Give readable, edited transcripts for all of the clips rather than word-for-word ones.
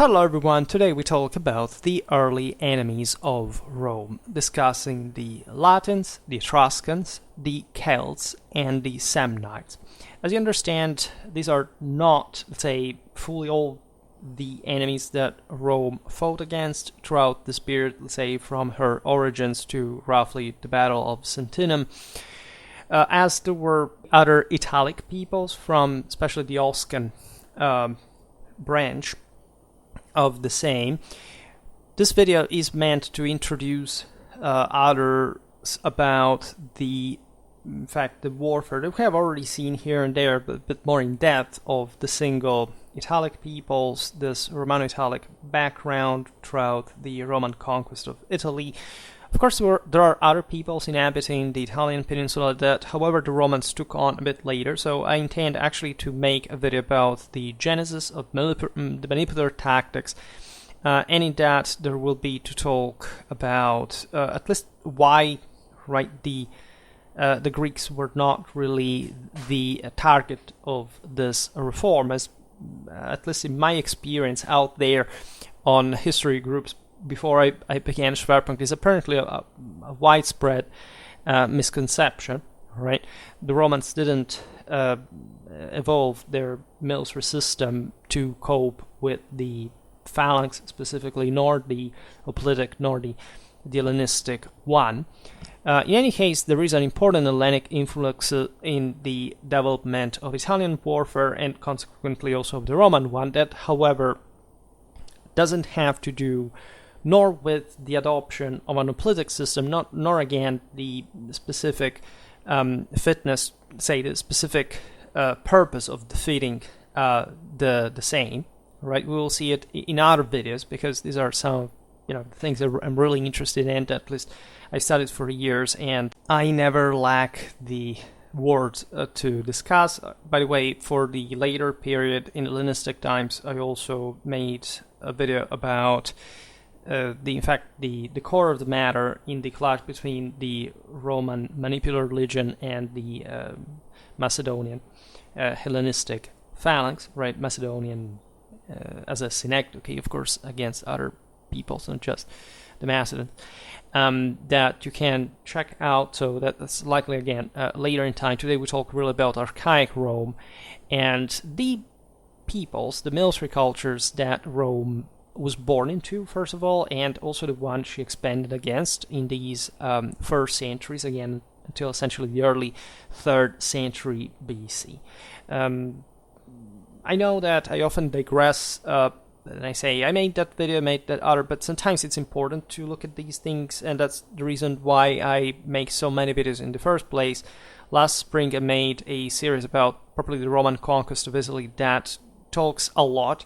Hello everyone, today we talk about the early enemies of Rome, discussing the Latins, the Etruscans, the Celts, and the Samnites. As you understand, these are not, let's say, fully all the enemies that Rome fought against throughout this period, let's say from her origins to roughly the Battle of Sentinum, as there were other Italic peoples from especially the Oscan branch of the same. This video is meant to introduce others about the warfare that we have already seen here and there, but a bit more in depth, of the single Italic peoples, this Romano-Italic background throughout the Roman conquest of Italy. Of course, there are other peoples inhabiting the Italian peninsula that, however, the Romans took on a bit later, so I intend actually to make a video about the genesis of the manipulator tactics, and in that there will be to talk about at least why, the Greeks were not really the target of this reform, as at least in my experience out there on history groups before I began Schwerpunkt, is apparently a widespread misconception, right? The Romans didn't evolve their military system to cope with the phalanx specifically, nor the hoplitic, nor the Hellenistic one. In any case, there is an important Hellenic influx in the development of Italian warfare and consequently also of the Roman one that, however, doesn't have to do nor with the adoption of an hoplitic system, nor again the specific fitness, say the specific purpose of defeating the same, right? We will see it in other videos because these are some things that I'm really interested in, at least I studied for years, and I never lack the words to discuss. By the way, for the later period in Hellenistic times, I also made a video about the core of the matter in the clash between the Roman manipular religion and the Macedonian Hellenistic phalanx, right? Macedonian as a synecdoche, of course, against other peoples, not just the Macedons, that you can check out. So that's likely again later in time. Today we talk really about archaic Rome and the peoples, the military cultures that Rome was born into, first of all, and also the one she expanded against in these first centuries, again until essentially the early 3rd century BC. I know that I often digress, and I say I made that video, made that other, but sometimes it's important to look at these things, and that's the reason why I make so many videos in the first place. Last spring I made a series about probably the Roman conquest of Italy that talks a lot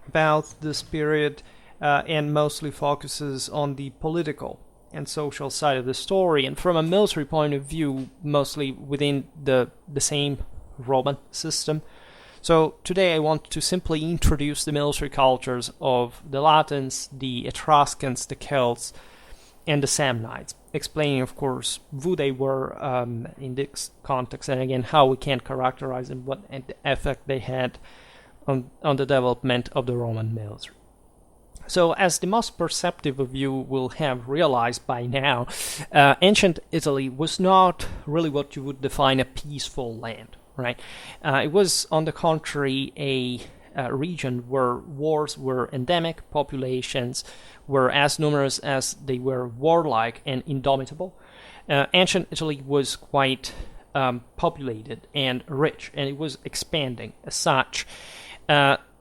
about this period and mostly focuses on the political and social side of the story, and from a military point of view, mostly within the same Roman system. So today I want to simply introduce the military cultures of the Latins, the Etruscans, the Celts, and the Samnites, explaining, of course, who they were in this context, and again how we can characterize them, what effect they had on the development of the Roman military. So, as the most perceptive of you will have realized by now, ancient Italy was not really what you would define a peaceful land, right? It was, on the contrary, a region where wars were endemic, populations were as numerous as they were warlike and indomitable. Ancient Italy was quite populated and rich, and it was expanding as such.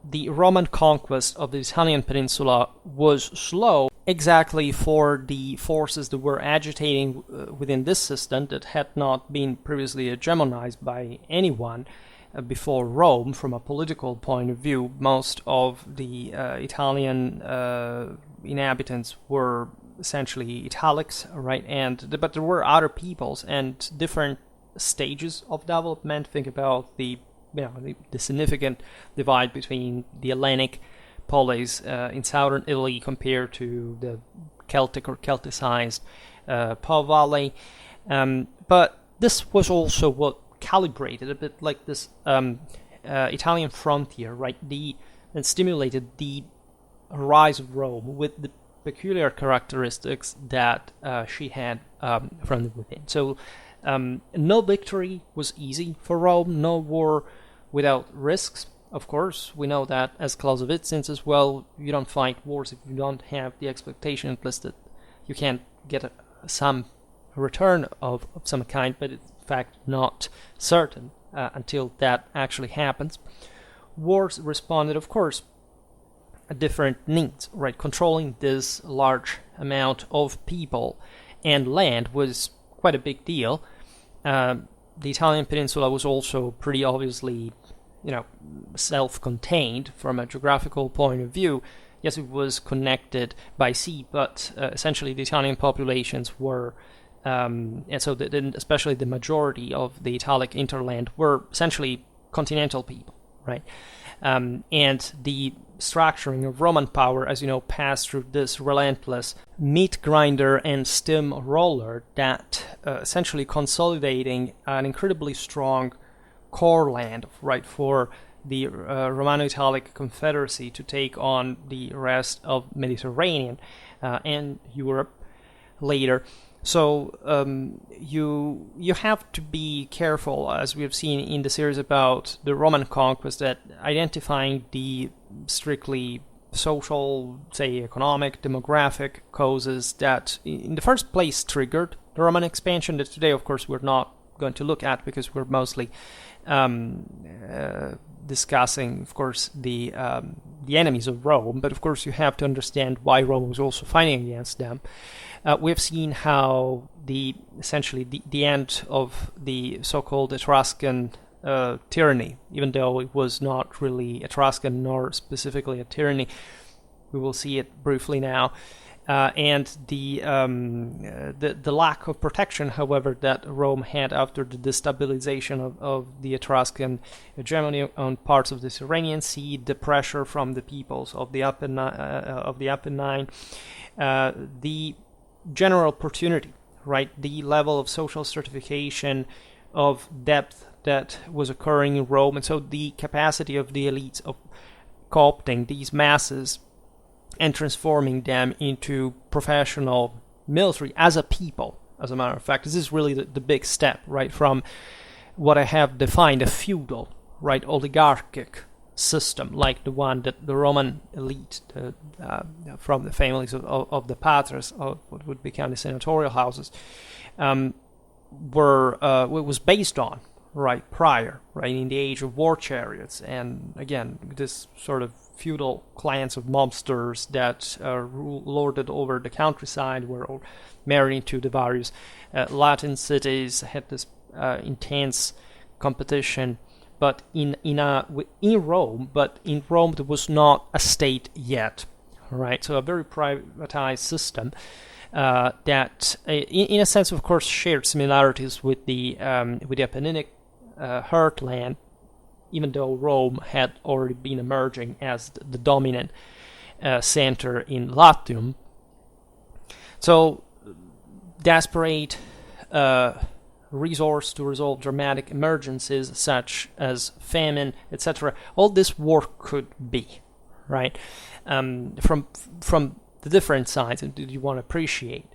The Roman conquest of the Italian peninsula was slow exactly for the forces that were agitating within this system that had not been previously hegemonized by anyone before Rome from a political point of view. Most of the Italian inhabitants were essentially Italics, right? But there were other peoples and different stages of development. Think about the significant divide between the Hellenic polis in southern Italy compared to the Celtic or Celticized Po Valley. But this was also what calibrated a bit like this Italian frontier, right? And stimulated the rise of Rome with the peculiar characteristics that she had from the within. So no victory was easy for Rome, no war without risks. Of course, we know that as Clausewitzians as well, you don't fight wars if you don't have the expectation implicit. You can't get some return of some kind, but it's in fact not certain until that actually happens. Wars responded, of course, at different needs, right? Controlling this large amount of people and land was quite a big deal. The Italian peninsula was also pretty obviously, self-contained from a geographical point of view. Yes, it was connected by sea, but essentially the Italian populations were, and so especially the majority of the Italic interland were essentially continental people, right? And the structuring of Roman power, as you know, passed through this relentless meat grinder and stem roller that essentially consolidating an incredibly strong core land, right, for the Romano-Italic Confederacy to take on the rest of Mediterranean and Europe later. So you have to be careful, as we have seen in the series about the Roman conquest, that identifying the strictly social, say economic, demographic causes that in the first place triggered the Roman expansion, that today of course we're not going to look at because we're mostly discussing, of course, the enemies of Rome. But of course you have to understand why Rome was also fighting against them. We've seen how essentially the end of the so-called Etruscan tyranny, even though it was not really Etruscan nor specifically a tyranny, we will see it briefly now, and the lack of protection, however, that Rome had after the destabilization of the Etruscan hegemony on parts of the Tyrrhenian Sea, the pressure from the peoples of the Apennine, the general opportunity, right, the level of social stratification, of depth that was occurring in Rome, and so the capacity of the elites of co-opting these masses and transforming them into professional military as a people, as a matter of fact. This is really the big step, right, from what I have defined a feudal, right, oligarchic system, like the one that the Roman elite, from the families of the patres, of what would become the senatorial houses, was based on, right, prior, right, in the age of war chariots, and again, this sort of feudal clans of mobsters that lorded over the countryside, were married into the various Latin cities, had this intense competition. But in Rome there was not a state yet, right? So a very privatized system that, in a sense, of course, shared similarities with the Apenninic heartland, even though Rome had already been emerging as the dominant center in Latium. So desperate resource to resolve dramatic emergencies such as famine, etc. All this war could be, right? From the different sides that you want to appreciate.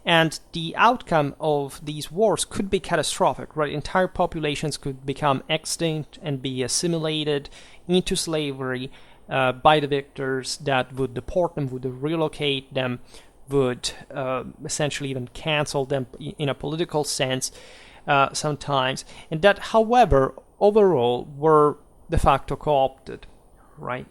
And the outcome of these wars could be catastrophic, right? Entire populations could become extinct and be assimilated into slavery by the victors that would deport them, would relocate them, would essentially even cancel them in a political sense sometimes, and that, however, overall were de facto co-opted, right,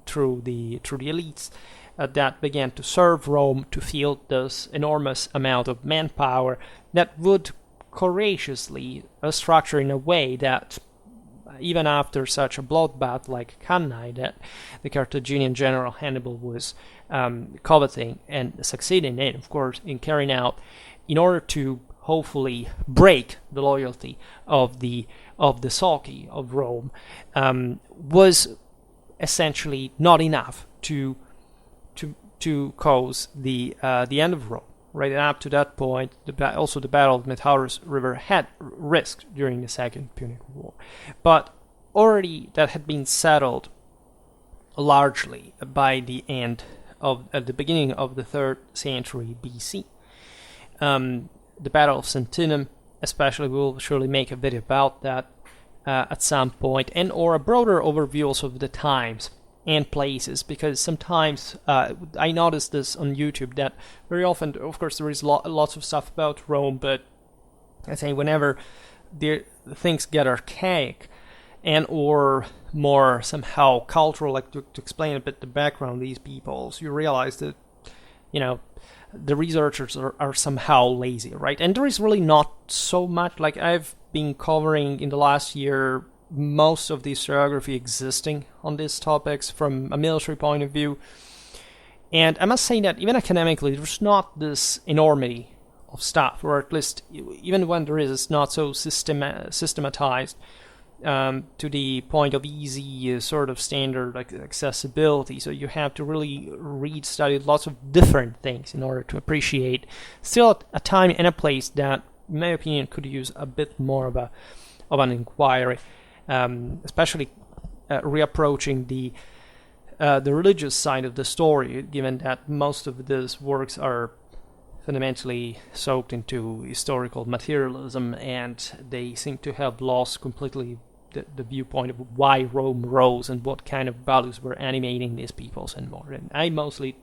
through the elites that began to serve Rome, to field this enormous amount of manpower that would courageously structure in a way that, even after such a bloodbath like Cannae that the Carthaginian general Hannibal was coveting and succeeding in, of course, in carrying out, in order to hopefully break the loyalty of the Sulci of Rome, was essentially not enough to cause the end of Rome. Right, and up to that point, also the Battle of the Metaurus River had risked during the Second Punic War, but already that had been settled largely by at the beginning of the 3rd century BC. The Battle of Sentinum, especially, we will surely make a video about that at some point, and or a broader overview also of the times and places, because sometimes I noticed this on YouTube that very often, of course, there is lots of stuff about Rome, but I say whenever things get archaic and or more somehow cultural, like to explain a bit the background of these peoples, you realize that, the researchers are somehow lazy, right? And there is really not so much. Like, I've been covering in the last year most of the historiography existing on these topics from a military point of view, and I must say that even academically, there's not this enormity of stuff, or at least even when there is, it's not so systematized to the point of easy sort of standard accessibility. So you have to really study lots of different things in order to appreciate still a time and a place that, in my opinion, could use a bit more of an inquiry, especially reapproaching the religious side of the story, given that most of these works are fundamentally soaked into historical materialism, and they seem to have lost completely the viewpoint of why Rome rose and what kind of values were animating these peoples and more. And I mostly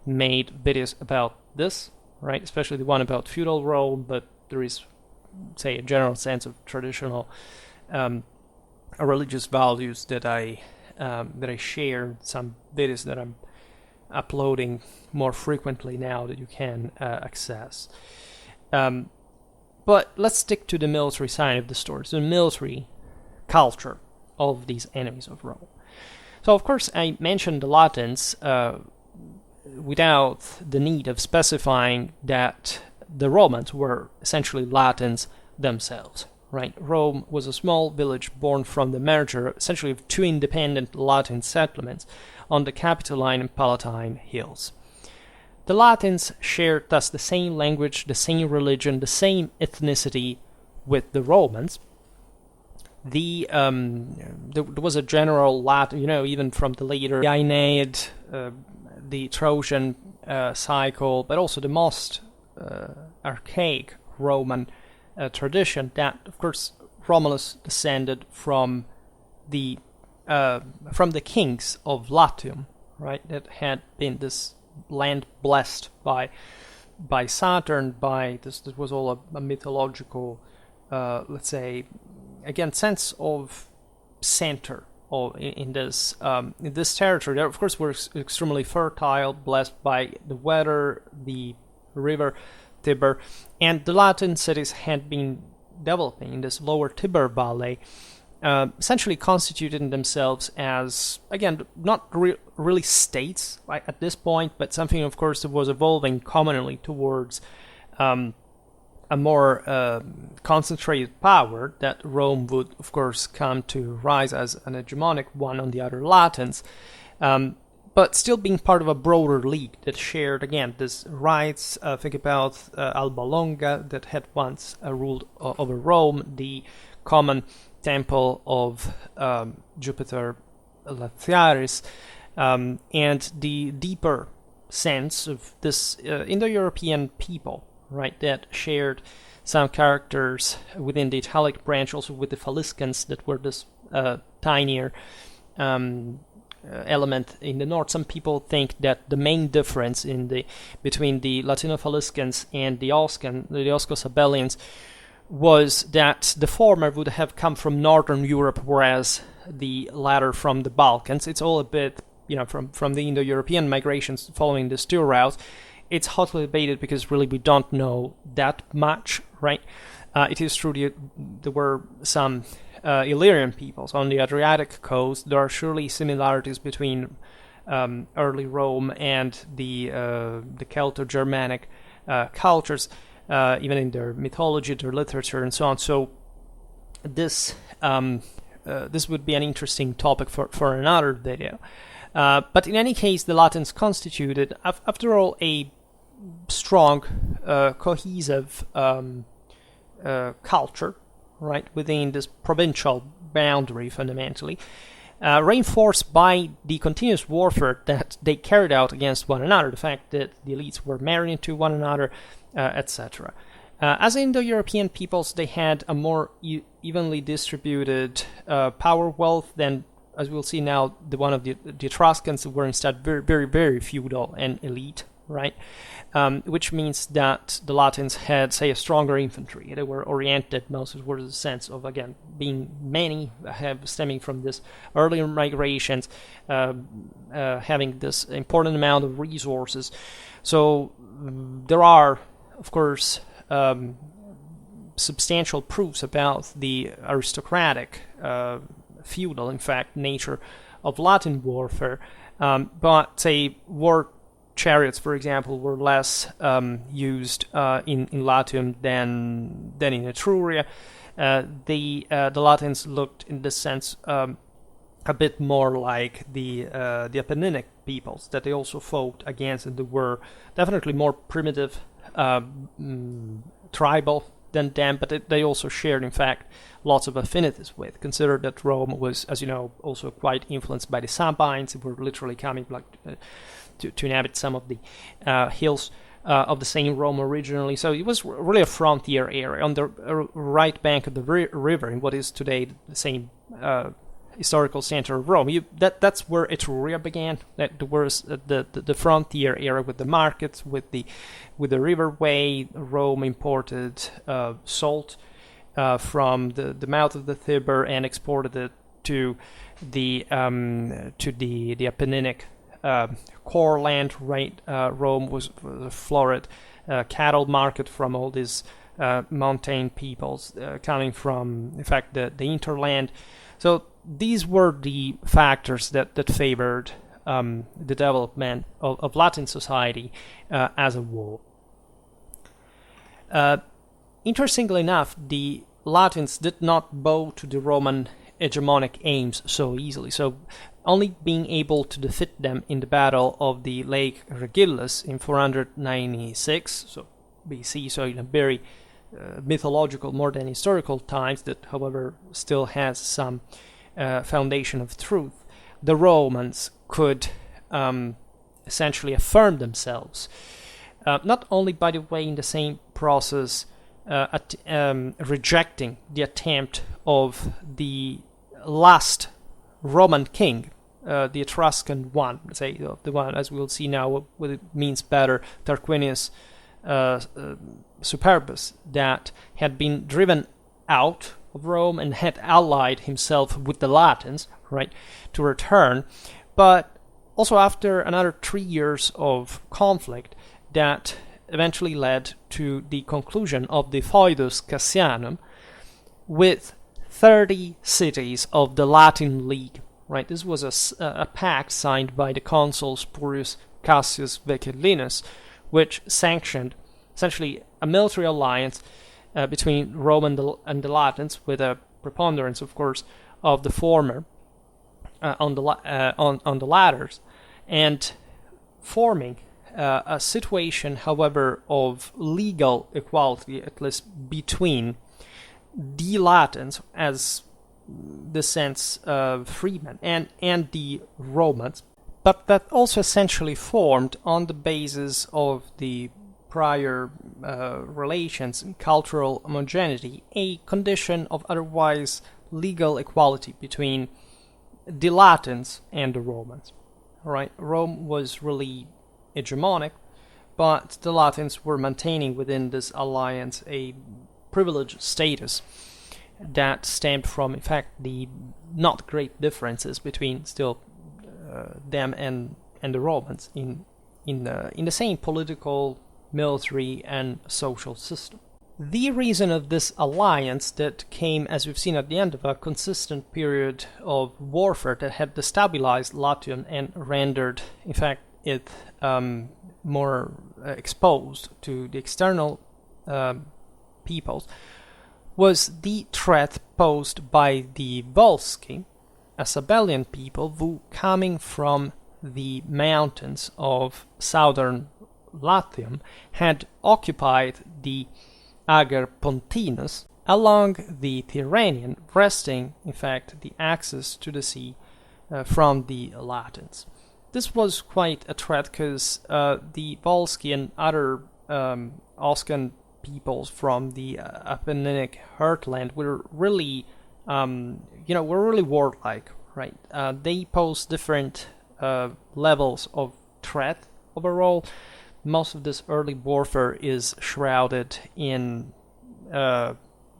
made videos about this, right? Especially the one about feudal Rome, but there is, say, a general sense of traditional religious values that I share. Some videos that I'm uploading more frequently now that you can access. But let's stick to the military side of the story, so the military culture of these enemies of Rome. So, of course, I mentioned the Latins without the need of specifying that the Romans were essentially Latins themselves, right? Rome was a small village born from the merger, essentially, of two independent Latin settlements on the Capitoline and Palatine hills. The Latins shared thus the same language, the same religion, the same ethnicity with the Romans. There was a general Latin, even from the later Aeneid, the Trojan cycle, but also the most archaic Roman tradition that, of course, Romulus descended from the kings of Latium, right? That had been this land blessed by Saturn. This was all a mythological, let's say, again, sense of center in this territory. There, of course, were extremely fertile, blessed by the weather, the river Tiber, and the Latin cities had been developing in this lower Tiber valley, essentially constituting themselves as, again, not really states at this point, but something, of course, that was evolving commonly towards a more concentrated power that Rome would, of course, come to rise as an hegemonic one on the other Latins, but still being part of a broader league that shared, again, this rights. Think about Alba Longa, that had once ruled over Rome, the common temple of Jupiter Latiaris, and the deeper sense of this Indo-European people, right, that shared some characters within the Italic branch, also with the Faliscans that were this tinier element in the north. Some people think that the main difference between the Latino-Faliscans and the Osco-Sabellians was that the former would have come from northern Europe, whereas the latter from the Balkans. It's all a bit, from the Indo-European migrations following this two route. It's hotly debated because really we don't know that much, right? It is true there were some Illyrian peoples on the Adriatic coast. There are surely similarities between early Rome and the Celto-Germanic cultures, even in their mythology, their literature, and so on. So this would be an interesting topic for another video. But in any case, the Latins constituted, after all, a strong, cohesive culture, right, within this provincial boundary, fundamentally. reinforced by the continuous warfare that they carried out against one another, the fact that the elites were married into one another, etc. As Indo-European peoples, they had a more evenly distributed power wealth than, as we'll see now, the one of the Etruscans, who were instead very, very, very feudal and elite, right? Which means that the Latins had, say, a stronger infantry. They were oriented most towards the sense of, again, being many, stemming from this earlier migrations, having this important amount of resources. So there are, of course, substantial proofs about the aristocratic, feudal, in fact, nature of Latin warfare. But, say, war chariots, for example, were less used in Latium than in Etruria. The Latins looked, in this sense, a bit more like the Apenninic peoples that they also fought against, and they were definitely more primitive, tribal than them, but they also shared, in fact, lots of affinities with. Consider that Rome was, as you know, also quite influenced by the Sabines, who were literally coming to inhabit some of the hills of the same Rome originally. So it was really a frontier area on the right bank of the river in what is today the same historical center of Rome. That's where Etruria began. That was the frontier area with the markets, with the riverway. Rome imported salt from the mouth of the Tiber and exported it to the Apenninic core land, right? Rome was a florid cattle market from all these mountain peoples coming from, in fact, the hinterland. So these were the factors that favored the development of Latin society as a whole. Interestingly enough, the Latins did not bow to the Roman hegemonic aims so easily. So only being able to defeat them in the Battle of the Lake Regillus in 496, so BC, so in a very mythological, more than historical times, that, however, still has some foundation of truth, the Romans could essentially affirm themselves, not only, by the way, in the same process, rejecting the attempt of the last Roman king, the Etruscan one, say, the one, as we'll see now, what it means better, Tarquinius Superbus, that had been driven out of Rome and had allied himself with the Latins, right, to return. But also after another 3 years of conflict that eventually led to the conclusion of the Foedus Cassianum with 30 cities of the Latin League, right? This was a pact signed by the consul Spurius Cassius Vecellinus, which sanctioned essentially a military alliance between Rome and the Latins, with a preponderance, of course, of the former on the latters, and forming a situation, however, of legal equality, at least between the Latins, as the sense of freemen, and the Romans, but that also essentially formed, on the basis of the prior relations and cultural homogeneity, a condition of otherwise legal equality between the Latins and the Romans. Right? Rome was really hegemonic, but the Latins were maintaining within this alliance a privileged status that stemmed from, in fact, the not great differences between still them and the Romans in the same political, military, and social system. The reason of this alliance that came, as we've seen, at the end of a consistent period of warfare that had destabilized Latium and rendered, in fact, it more exposed to the external peoples, was the threat posed by the Volsci, a Sabellian people who, coming from the mountains of southern Latium, had occupied the Ager Pontinus along the Tyrrhenian, wresting, in fact, the access to the sea from the Latins. This was quite a threat because the Volsci and other Oscan peoples from the Apenninic heartland were really, were really warlike, right? They posed different levels of threat overall. Most of this early warfare is shrouded in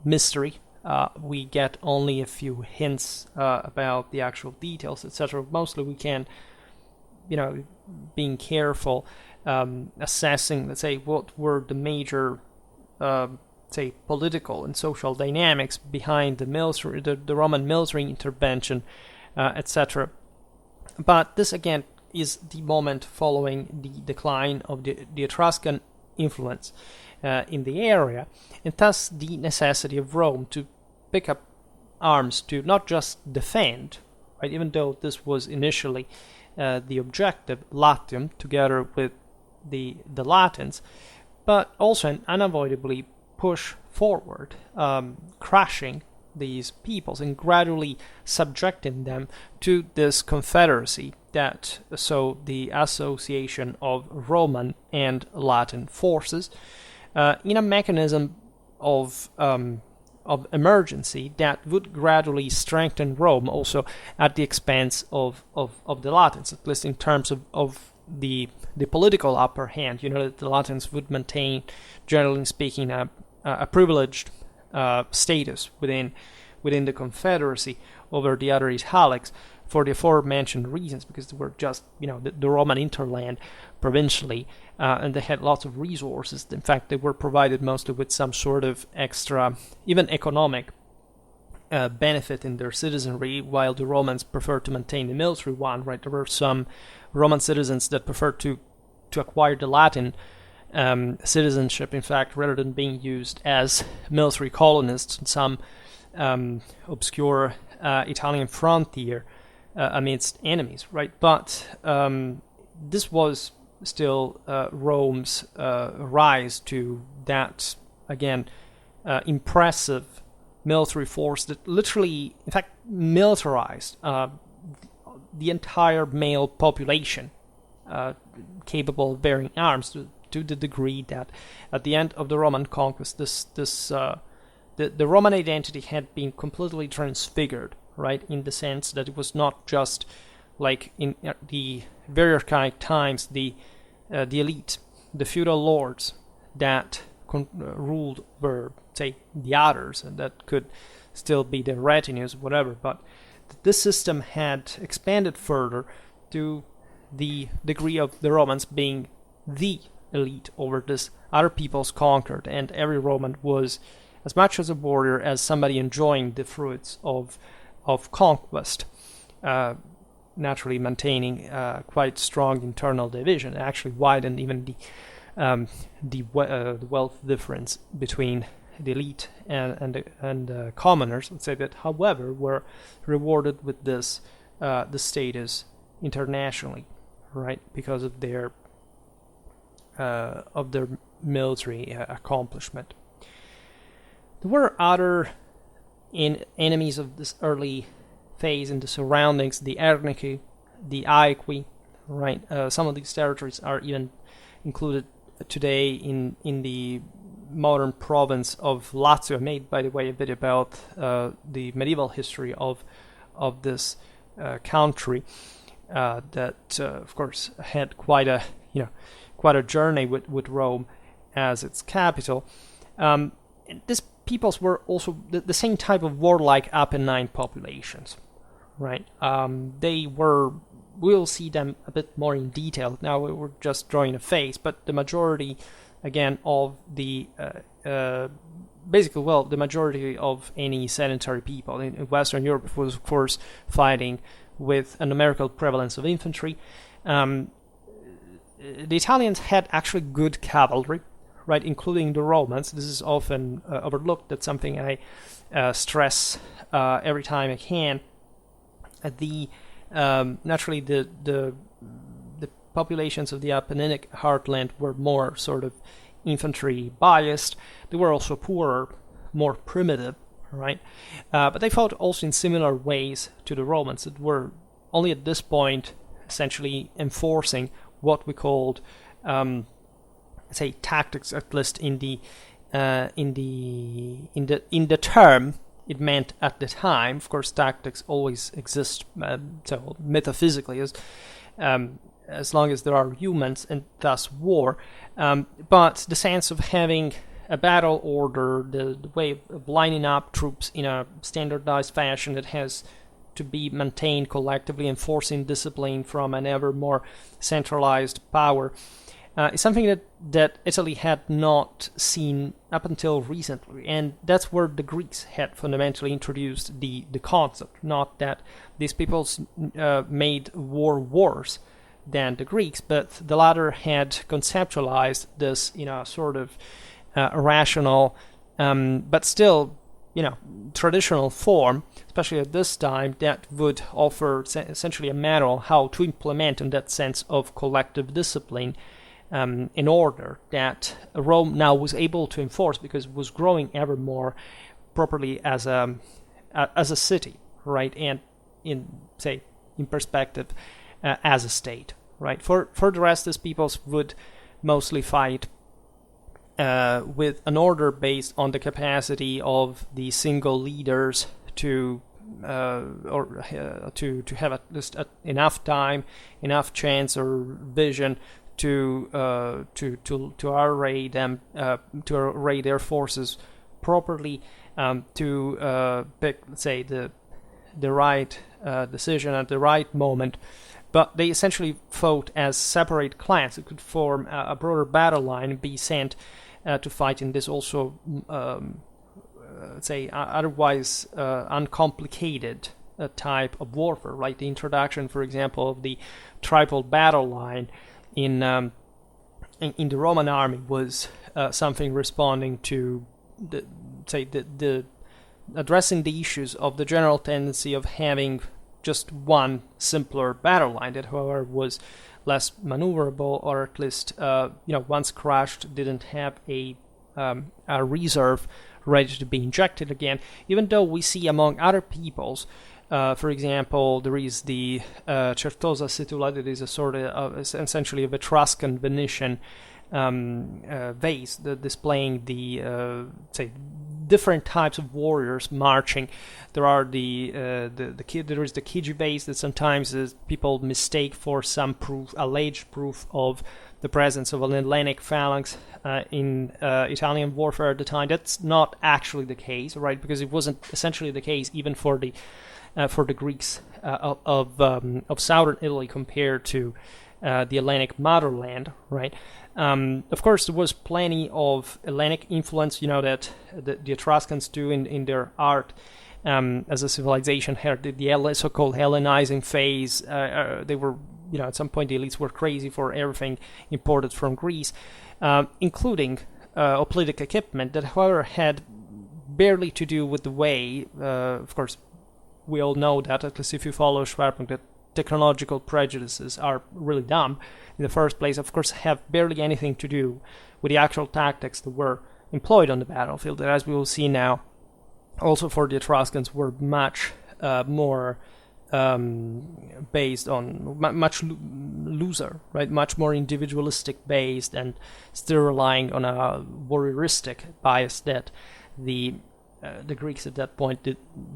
mystery. We get only a few hints about the actual details, etc. Mostly we can, being careful, assessing, let's say, what were the major, political and social dynamics behind the Roman military intervention, etc. But this, again, is the moment following the decline of the Etruscan influence in the area, and thus the necessity of Rome to pick up arms to not just defend, right, even though this was initially the objective, Latium, together with the Latins, but also and unavoidably push forward, crushing these peoples and gradually subjecting them to this confederacy that so the association of Roman and Latin forces in a mechanism of emergency that would gradually strengthen Rome also at the expense of the Latins, at least in terms of the political upper hand. That the Latins would maintain, generally speaking, a privileged status within the confederacy over the other Italics for the aforementioned reasons, because they were just the Roman interland provincially, and they had lots of resources. In fact, they were provided mostly with some sort of extra, even economic benefit in their citizenry, while the Romans preferred to maintain the military one. Right, there were some Roman citizens that preferred to acquire the Latin citizenship, in fact, rather than being used as military colonists in some obscure Italian frontier amidst enemies, right? But this was still Rome's rise to that, again, impressive military force that literally, in fact, militarized the entire male population capable of bearing arms to the degree that at the end of the Roman conquest, the Roman identity had been completely transfigured, right, in the sense that it was not just like in the very archaic times, the elite, the feudal lords that ruled over, say, the others, and that could still be their retinues, whatever, but this system had expanded further to the degree of the Romans being the elite over this other peoples conquered, and every Roman was as much as a warrior as somebody enjoying the fruits of conquest, naturally maintaining quite strong internal division. It actually widened even the wealth difference between the elite and commoners. Let's say that, however, were rewarded with this the status internationally, right, because of their military accomplishment. There were other enemies of this early phase in the surroundings, the Ernici, the Aequi, right? Some of these territories are even included today in the modern province of Lazio. I made, by the way, a video about the medieval history of this country that, of course, had quite a journey with Rome as its capital. These peoples were also the same type of warlike Apennine populations, right? We'll see them a bit more in detail. Now we're just drawing a face, but the majority, again, of the the majority of any sedentary people in Western Europe was, of course, fighting with a numerical prevalence of infantry. The Italians had actually good cavalry, right, including the Romans. This is often overlooked. That's something I stress every time I can. Naturally, the populations of the Apenninic heartland were more sort of infantry biased. They were also poorer, more primitive, right? But they fought also in similar ways to the Romans that were only at this point essentially enforcing what we called, say, tactics, at least in the term it meant at the time. Of course, tactics always exist, so metaphysically, as long as there are humans, and thus war. But the sense of having a battle order, the way of lining up troops in a standardized fashion that has to be maintained collectively, enforcing discipline from an ever more centralized power, is something that Italy had not seen up until recently, and that's where the Greeks had fundamentally introduced the concept. Not that these peoples made war worse than the Greeks, but the latter had conceptualized this in a sort of rational, but still, traditional form, especially at this time, that would offer essentially a manual how to implement, in that sense of collective discipline, in order that Rome now was able to enforce, because it was growing ever more properly as a city, right, and in perspective, as a state, right. For the rest, these peoples would mostly fight with an order based on the capacity of the single leaders to have at least enough time, enough chance or vision to array them, to array their forces properly, to pick, let's say, the right decision at the right moment. But they essentially fought as separate clans who could form a broader battle line and be sent to fight in this also, let's say, otherwise uncomplicated type of warfare, right? The introduction, for example, of the triple battle line in the Roman army was something responding to the addressing the issues of the general tendency of having just one simpler battle line that, however, was less maneuverable, or at least once crushed, didn't have a reserve ready to be injected again. Even though we see among other peoples, for example, there is the Certosa Situla, that is a sort of essentially of Etruscan Venetian vase, displaying the different types of warriors marching. There are there is the Chigi vase that sometimes people mistake for some proof, alleged proof of the presence of an Hellenic phalanx in Italian warfare at the time. That's not actually the case, right? Because it wasn't essentially the case even for the Greeks of southern Italy compared to the Hellenic motherland, right? Of course, there was plenty of Hellenic influence, that the Etruscans do in their art as a civilization had the so-called Hellenizing phase. They were, at some point the elites were crazy for everything imported from Greece, including hoplitic equipment that, however, had barely to do with the way, of course, we all know that, at least if you follow Schwerpunkt, that technological prejudices are really dumb in the first place, of course, have barely anything to do with the actual tactics that were employed on the battlefield, that, as we will see now, also for the Etruscans, were much more based on much looser, right? Much more individualistic based, and still relying on a warrioristic bias that the Greeks at that point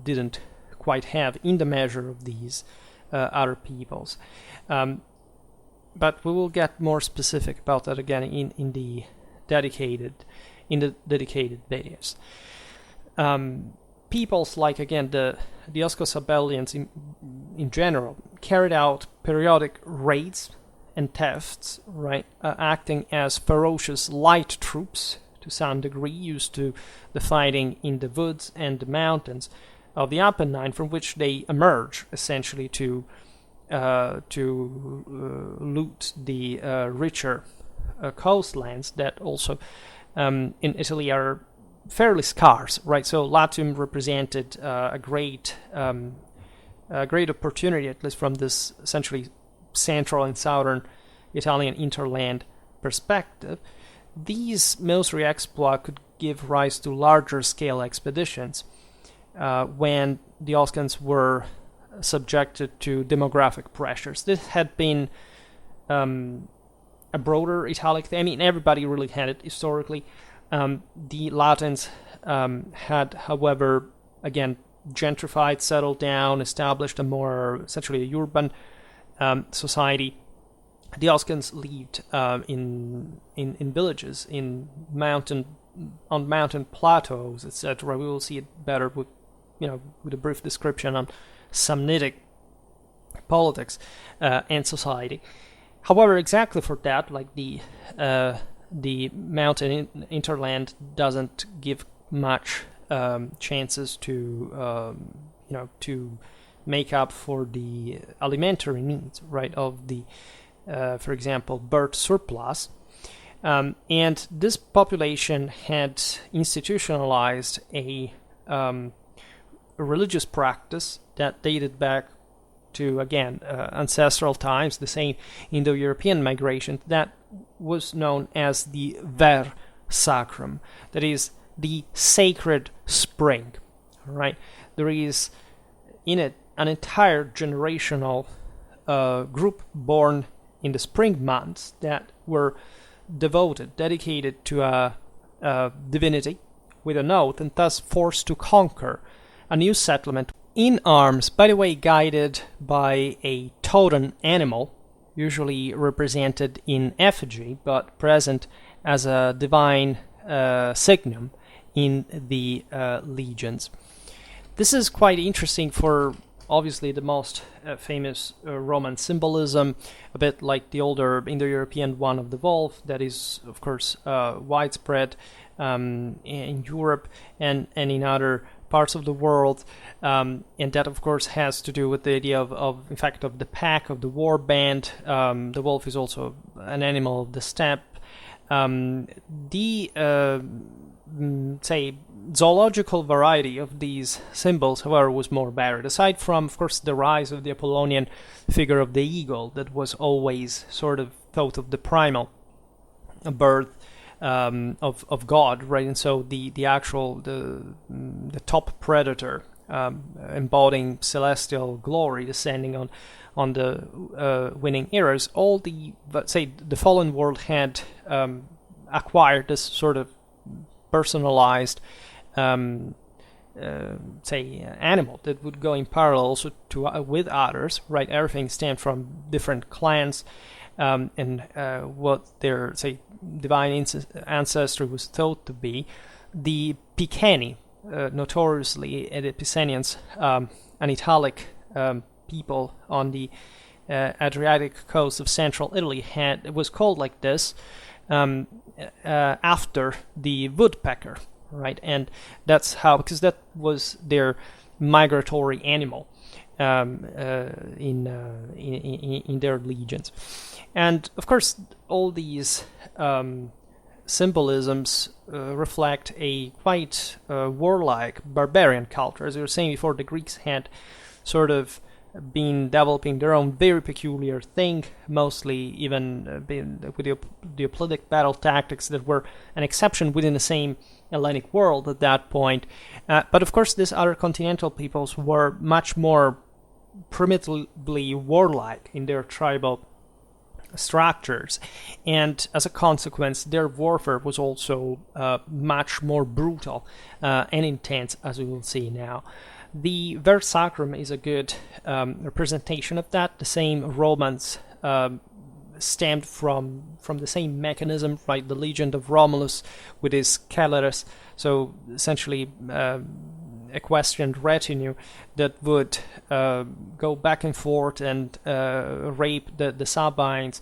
didn't quite have in the measure of these other peoples. But we will get more specific about that again in the dedicated videos. Peoples like, again, the Osco-Sabellians in general carried out periodic raids and thefts, right, acting as ferocious light troops to some degree, used to the fighting in the woods and the mountains of the Apennine, from which they emerge essentially to loot the richer coastlands that also in Italy are fairly scarce, right? So Latium represented a great opportunity, at least from this essentially central and southern Italian interland perspective. These military exploits could give rise to larger scale expeditions when the Oscans were subjected to demographic pressures. This had been a broader Italic thing. I mean, everybody really had it historically. The Latins had, however, again, gentrified, settled down, established a more essentially a urban society. The Etruscans lived in villages, on mountain plateaus, etc. We will see it better with a brief description on Samnitic politics and society. However, exactly for that, like the mountain interland doesn't give much chances to to make up for the alimentary needs, right, of the for example, bird surplus. And this population had institutionalized a religious practice that dated back to, again, ancestral times, the same Indo-European migration, that was known as the Ver Sacrum, that is, the sacred spring, right? There is in it an entire generational group born in the spring months that were dedicated to a divinity with an oath, and thus forced to conquer a new settlement in arms, by the way, guided by a totem animal, usually represented in effigy, but present as a divine signum in the legions. This is quite interesting for obviously the most famous Roman symbolism, a bit like the older Indo-European one of the wolf, that is, of course, widespread in Europe and in other parts of the world, and that, of course, has to do with the idea of in fact, of the pack, of the war band. The wolf is also an animal of the steppe. Say, zoological variety of these symbols, however, was more varied. Aside from, of course, the rise of the Apollonian figure of the eagle, that was always sort of thought of the primal birth of God, right? And so the top predator embodying celestial glory descending on the winning arrows. All the fallen world had acquired this sort of personalized animal that would go in parallel also to with others, right? Everything stemmed from different clans and what their divine ancestry was thought to be. The Piceni, notoriously the Picenians, an Italic people on the Adriatic coast of central Italy, it was called like this after the woodpecker, right? And that's how, because that was their migratory animal in their legions. And of course, all these symbolisms reflect a quite warlike barbarian culture. As we were saying before, the Greeks had sort of been developing their own very peculiar thing, mostly even with the Hoplitic battle tactics that were an exception within the same Hellenic world at that point. But of course, these other continental peoples were much more primitively warlike in their tribal structures, and as a consequence, their warfare was also much more brutal and intense, as we will see now. The Ver Sacrum is a good representation of that. The same Romans stemmed from the same mechanism, right? The legend of Romulus with his Celeres, so essentially equestrian retinue that would go back and forth and rape the Sabines,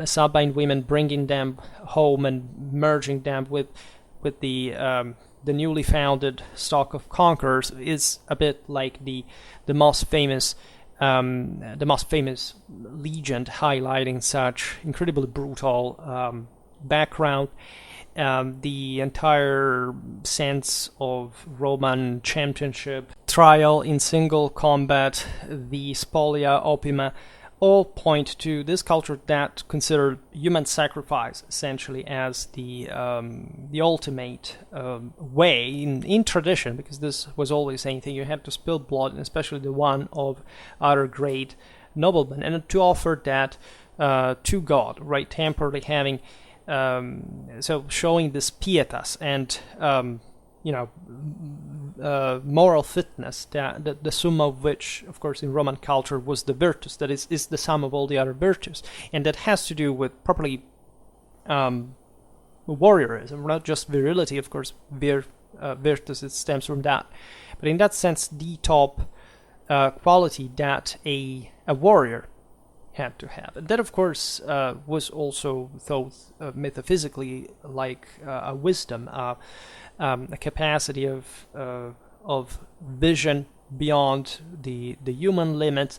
Sabine women, bringing them home and merging them with the newly founded stock of conquerors. Is a bit like the most famous legend, highlighting such incredibly brutal background. The entire sense of Roman championship, trial in single combat, the spolia opima all point to this culture that considered human sacrifice essentially as the ultimate way in tradition, because this was always saying you had to spill blood, and especially the one of other great noblemen, and to offer that to God, right? Temporarily having so showing this pietas and moral fitness, that the sum of which, of course, in Roman culture was the virtus, that is the sum of all the other virtues, and that has to do with properly warriorism, not just virility, of course. Virtus, it stems from that, but in that sense, the top quality that a warrior had to have. And that, of course, was also thought metaphysically like a wisdom, a capacity of vision beyond the human limit,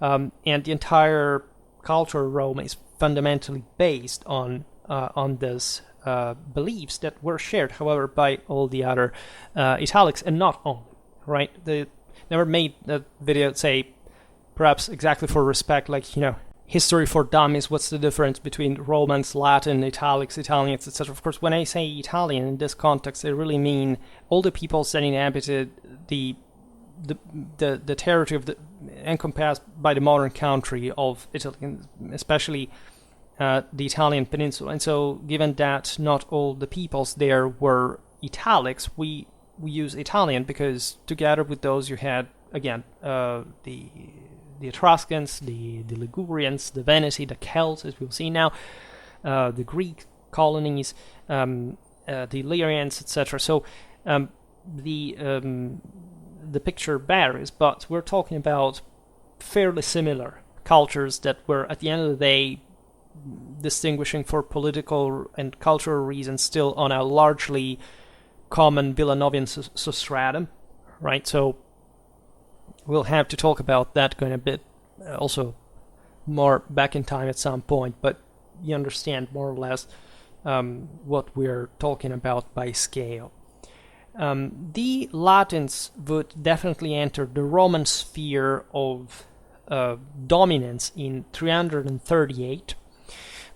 and the entire culture of Rome is fundamentally based on this beliefs that were shared, however, by all the other Italics, and not only, right? They never made that video, say, perhaps exactly for respect, like, history for dummies, what's the difference between Romans, Latin, Italics, Italians, etc. Of course, when I say Italian in this context, I really mean all the peoples that inhabited the territory of encompassed by the modern country of Italy, especially the Italian peninsula. And so, given that not all the peoples there were Italics, we use Italian because together with those you had, again, the Etruscans, the Ligurians, the Veneti, the Celts, as we'll see now, the Greek colonies, the Illyrians, etc. So the picture varies, but we're talking about fairly similar cultures that were, at the end of the day, distinguishing for political and cultural reasons still on a largely common Villanovian substratum, right? So we'll have to talk about that going a bit also more back in time at some point, but you understand more or less what we're talking about by scale. The Latins would definitely enter the Roman sphere of dominance in 338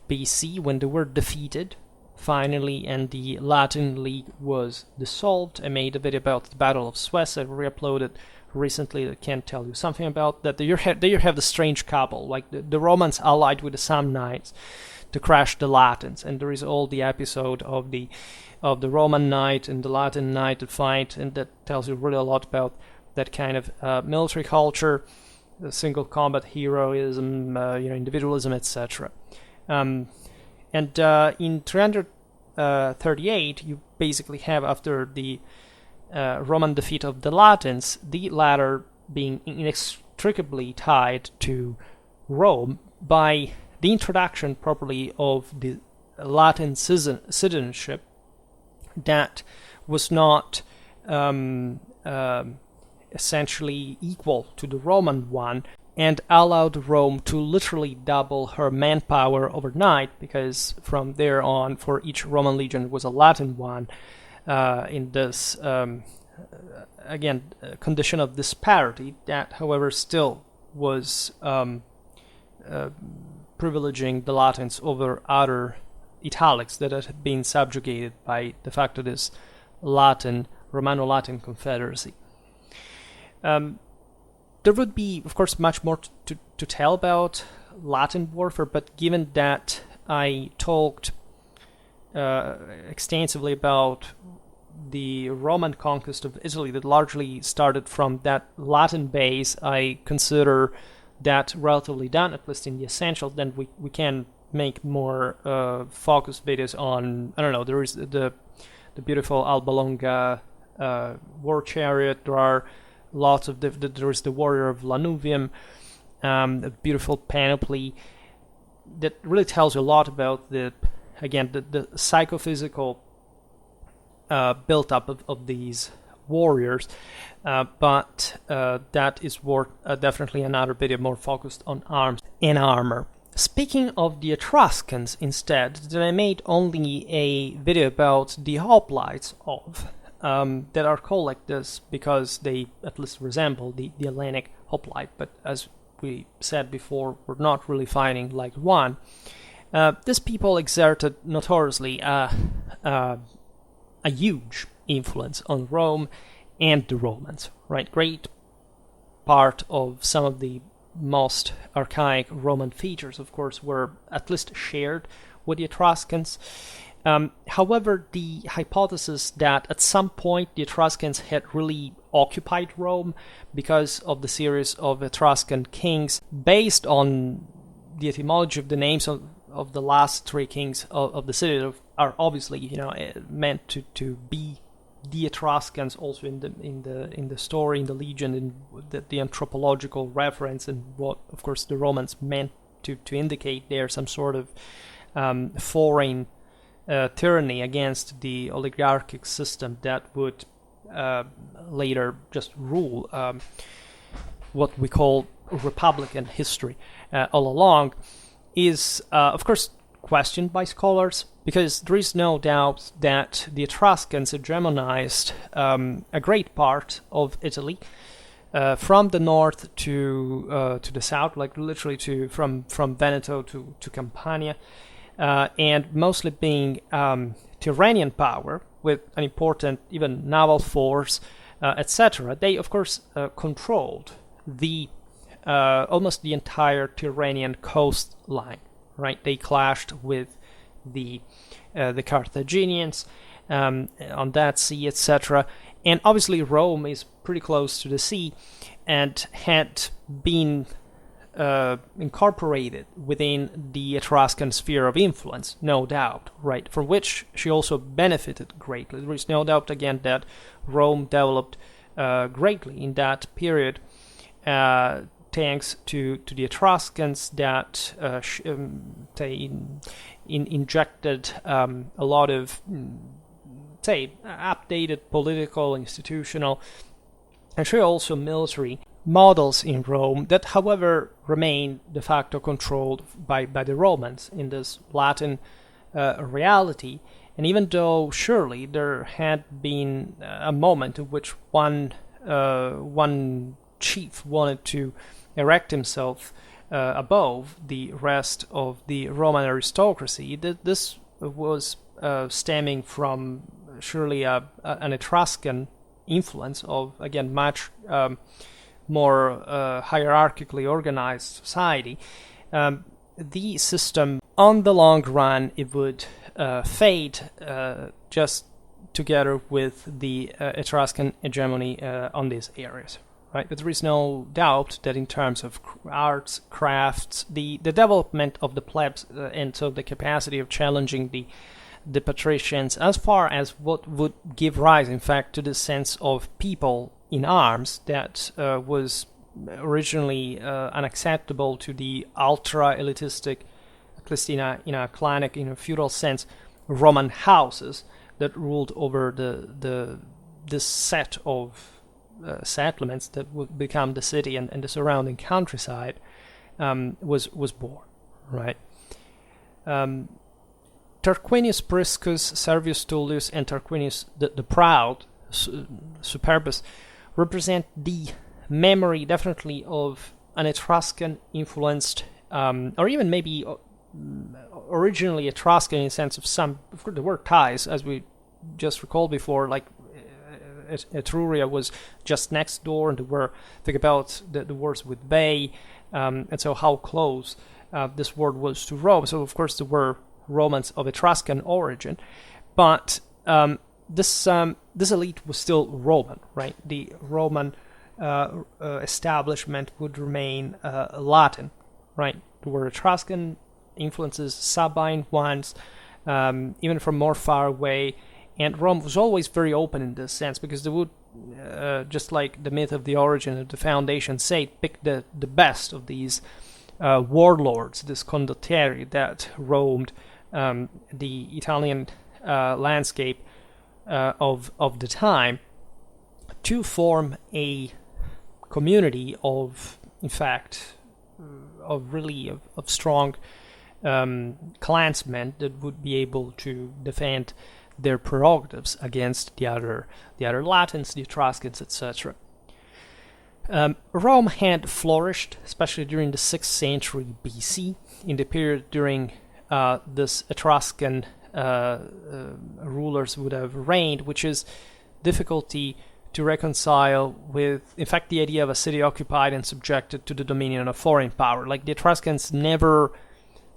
BC, when they were defeated finally, and the Latin League was dissolved. I made a video about the Battle of Suez. I re-uploaded recently. I can't tell you something about that. There you have the strange couple, like the Romans allied with the Samnites to crush the Latins, and there is all the episode of the Roman knight and the Latin knight that fight, and that tells you really a lot about that kind of military culture, the single combat heroism, individualism, etc. And in 338, you basically have, after the Roman defeat of the Latins, the latter being inextricably tied to Rome by the introduction properly of the Latin citizenship that was not essentially equal to the Roman one, and allowed Rome to literally double her manpower overnight, because from there on, for each Roman legion was a Latin one, in this, condition of disparity that, however, still was privileging the Latins over other Italics that had been subjugated by the fact of this Romano-Latin confederacy. There would be, of course, much more to tell about Latin warfare, but given that I talked extensively about the Roman conquest of Italy that largely started from that Latin base, I consider that relatively done, at least in the essentials. Then we can make more focused videos on, there is the beautiful Alba Longa war chariot. There are lots of there is the warrior of Lanuvium, a beautiful panoply that really tells you a lot about the psychophysical built-up of these warriors, but that is worth definitely another video more focused on arms and armor. Speaking of the Etruscans instead, that I made only a video about the hoplites of, that are called like this because they at least resemble the Hellenic hoplite, but as we said before, were not really fighting like one. These people exerted notoriously a huge influence on Rome and the Romans, right? Great part of some of the most archaic Roman features, of course, were at least shared with the Etruscans. However, the hypothesis that at some point the Etruscans had really occupied Rome because of the series of Etruscan kings, based on the etymology of the names of the last three kings of the city, are obviously meant to be the Etruscans, also in the story, in the legend, in the anthropological reference, and what of course the Romans meant to indicate there some sort of foreign tyranny against the oligarchic system that would later just rule what we call Republican history all along, is of course questioned by scholars, because there is no doubt that the Etruscans hegemonized a great part of Italy, from the north to the south, like literally from Veneto to Campania, and mostly being Tyrrhenian power with an important even naval force, etc. They of course controlled the almost the entire Tyrrhenian coastline. Right, they clashed with the Carthaginians on that sea, etc. And obviously Rome is pretty close to the sea and had been incorporated within the Etruscan sphere of influence, no doubt, right, from which she also benefited greatly. There is no doubt, again, that Rome developed greatly in that period, thanks to the Etruscans that they injected a lot of, updated political, institutional, and sure also military models in Rome that, however, remain de facto controlled by the Romans in this Latin reality. And even though surely there had been a moment in which one chief wanted to erect himself above the rest of the Roman aristocracy, this was stemming from surely an Etruscan influence of, again, much more hierarchically organized society. The system, on the long run, it would fade just together with the Etruscan hegemony on these areas. Right, but there is no doubt that in terms of arts, crafts, the development of the plebs, and so the capacity of challenging the patricians, as far as what would give rise, in fact, to the sense of people in arms that was originally unacceptable to the ultra-elitistic, at least in a clanic, in a feudal sense, Roman houses that ruled over this set of settlements that would become the city and the surrounding countryside, was born, right? Tarquinius Priscus, Servius Tullius, and Tarquinius the Proud, Superbus, represent the memory, definitely, of an Etruscan-influenced, or even maybe originally Etruscan in the sense of some, there were ties, as we just recalled before, like Etruria was just next door, and there were, think about the wars with Bay, and so how close this word was to Rome. So of course there were Romans of Etruscan origin, but this elite was still Roman, right? The Roman establishment would remain Latin, right? There were Etruscan influences, Sabine ones, even from more far away. And Rome was always very open in this sense, because they would, just like the myth of the origin of the foundation say, pick the best of these warlords, this condottieri that roamed the Italian landscape of the time, to form a community of, in fact, of strong clansmen that would be able to defend their prerogatives against the other Latins, the Etruscans, etc. Rome had flourished, especially during the 6th century BC, in the period during this Etruscan rulers would have reigned, which is difficulty to reconcile with, in fact, the idea of a city occupied and subjected to the dominion of foreign power. Like the Etruscans never,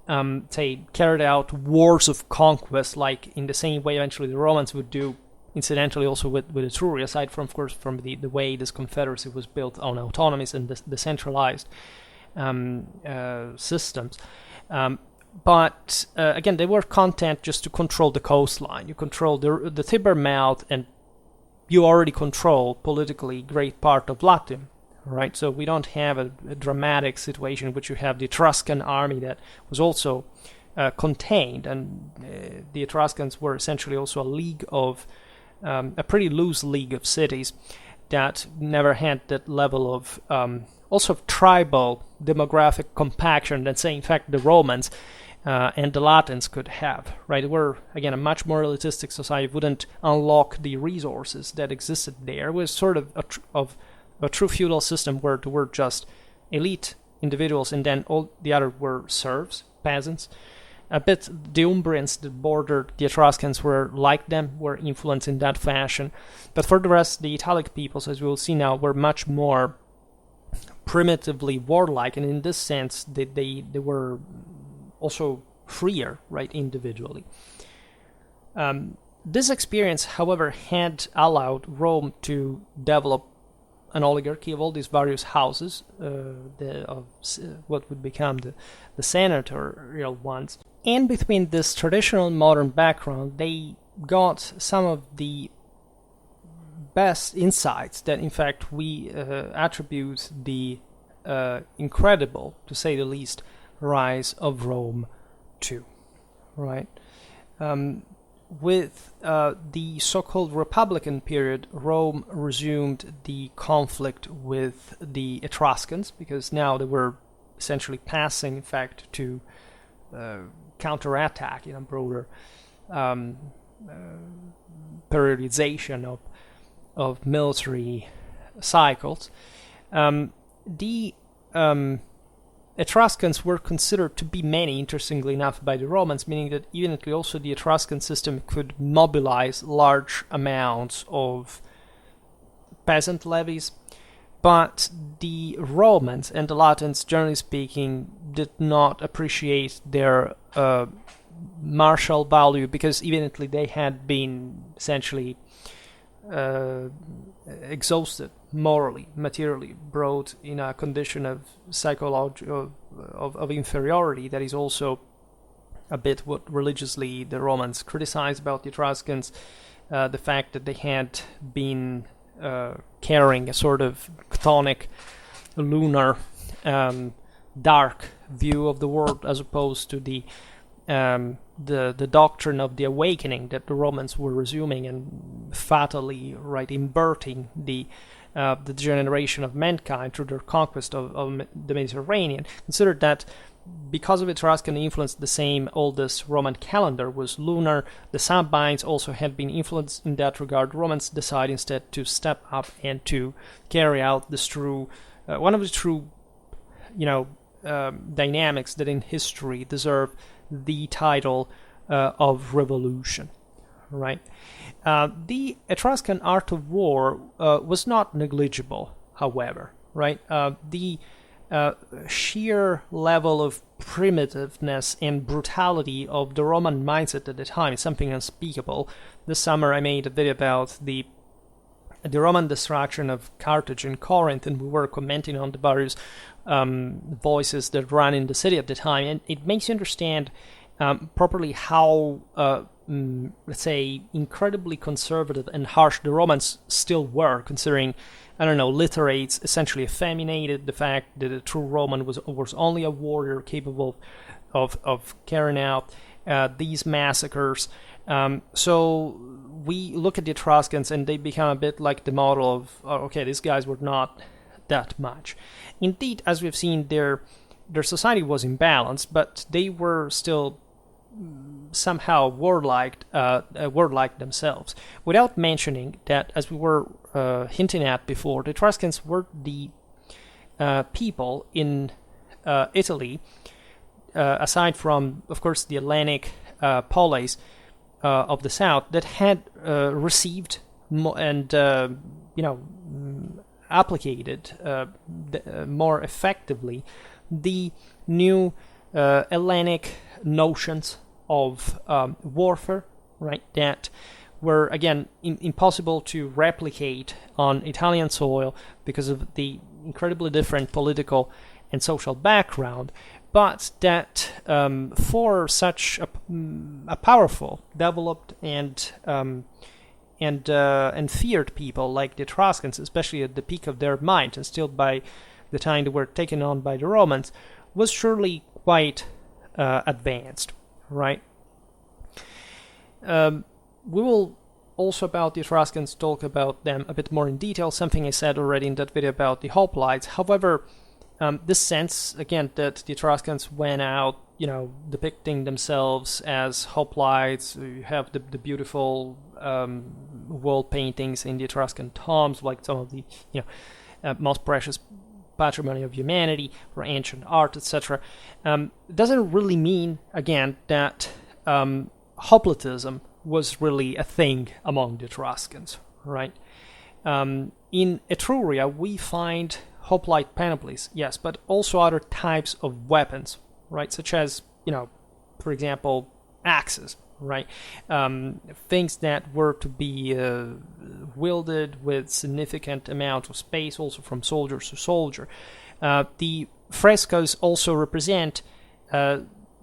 carried out wars of conquest, like in the same way eventually the Romans would do, incidentally also with Etruria, aside from, of course, from the way this confederacy was built on autonomies and decentralized systems. But again, they were content just to control the coastline. You control the Tiber mouth, and you already control politically great part of Latium, right? So we don't have a dramatic situation in which you have the Etruscan army that was also contained, and the Etruscans were essentially also a pretty loose league of cities that never had that level of also tribal demographic compaction that, say, in fact, the Romans and the Latins could have, right? They were, again, a much more elitistic society, wouldn't unlock the resources that existed there. It was sort of a true feudal system where there were just elite individuals and then all the other were serfs, peasants. A bit the Umbrians that bordered the Etruscans were like them, were influenced in that fashion. But for the rest, the Italic peoples, as we will see now, were much more primitively warlike, and in this sense, they were also freer, right, individually. This experience, however, had allowed Rome to develop an oligarchy of all these various houses, of what would become the senatorial ones. And between this traditional and modern background, they got some of the best insights that, in fact, we attribute the incredible, to say the least, rise of Rome to, right? With the so-called Republican period, Rome resumed the conflict with the Etruscans, because now they were essentially passing, in fact, to counterattack in a broader periodization of military cycles. The Etruscans were considered to be many, interestingly enough, by the Romans, meaning that evidently also the Etruscan system could mobilize large amounts of peasant levies, but the Romans and the Latins, generally speaking, did not appreciate their martial value, because evidently they had been essentially exhausted morally, materially, brought in a condition of psychological of inferiority that is also a bit what religiously the Romans criticized about the Etruscans, the fact that they had been carrying a sort of chthonic, lunar, dark view of the world, as opposed to the doctrine of the awakening that the Romans were resuming and fatally, right, inverting the degeneration of mankind through their conquest of the Mediterranean. Considered that because of Etruscan influence, the same oldest Roman calendar was lunar. The Sabines also had been influenced in that regard. Romans decided instead to step up and to carry out this true, one of the true, dynamics that in history deserve the title of revolution, right? The Etruscan art of war was not negligible, however, right? The sheer level of primitiveness and brutality of the Roman mindset at the time is something unspeakable. This summer I made a video about the Roman destruction of Carthage and Corinth, and we were commenting on the various voices that ran in the city at the time, and it makes you understand properly how, let's say, incredibly conservative and harsh the Romans still were, considering, literates essentially effeminated the fact that a true Roman was only a warrior capable of carrying out these massacres. So we look at the Etruscans and they become a bit like the model of, okay, these guys were not that much. Indeed, as we've seen, their society was imbalanced, but they were still somehow warlike themselves, without mentioning that, as we were hinting at before, the Etruscans were the people in Italy, aside from, of course, the Hellenic polis of the south, that had received and applicated more effectively the new Hellenic notions of warfare, right? That were again impossible to replicate on Italian soil because of the incredibly different political and social background, but that for such a powerful, developed, and feared people like the Etruscans, especially at the peak of their might, and still by the time they were taken on by the Romans, was surely quite advanced, right? We will also about the Etruscans talk about them a bit more in detail, something I said already in that video about the hoplites. However, this sense, again, that the Etruscans went out, depicting themselves as hoplites. You have the beautiful wall paintings in the Etruscan tombs, like some of the most precious patrimony of humanity or ancient art, etc. Doesn't really mean, again, that hoplitism was really a thing among the Etruscans, right? In Etruria, we find hoplite panoplies, yes, but also other types of weapons, right? Such as, for example, axes, right? Things that were to be wielded with significant amount of space, also from soldier to soldier. The frescoes also represent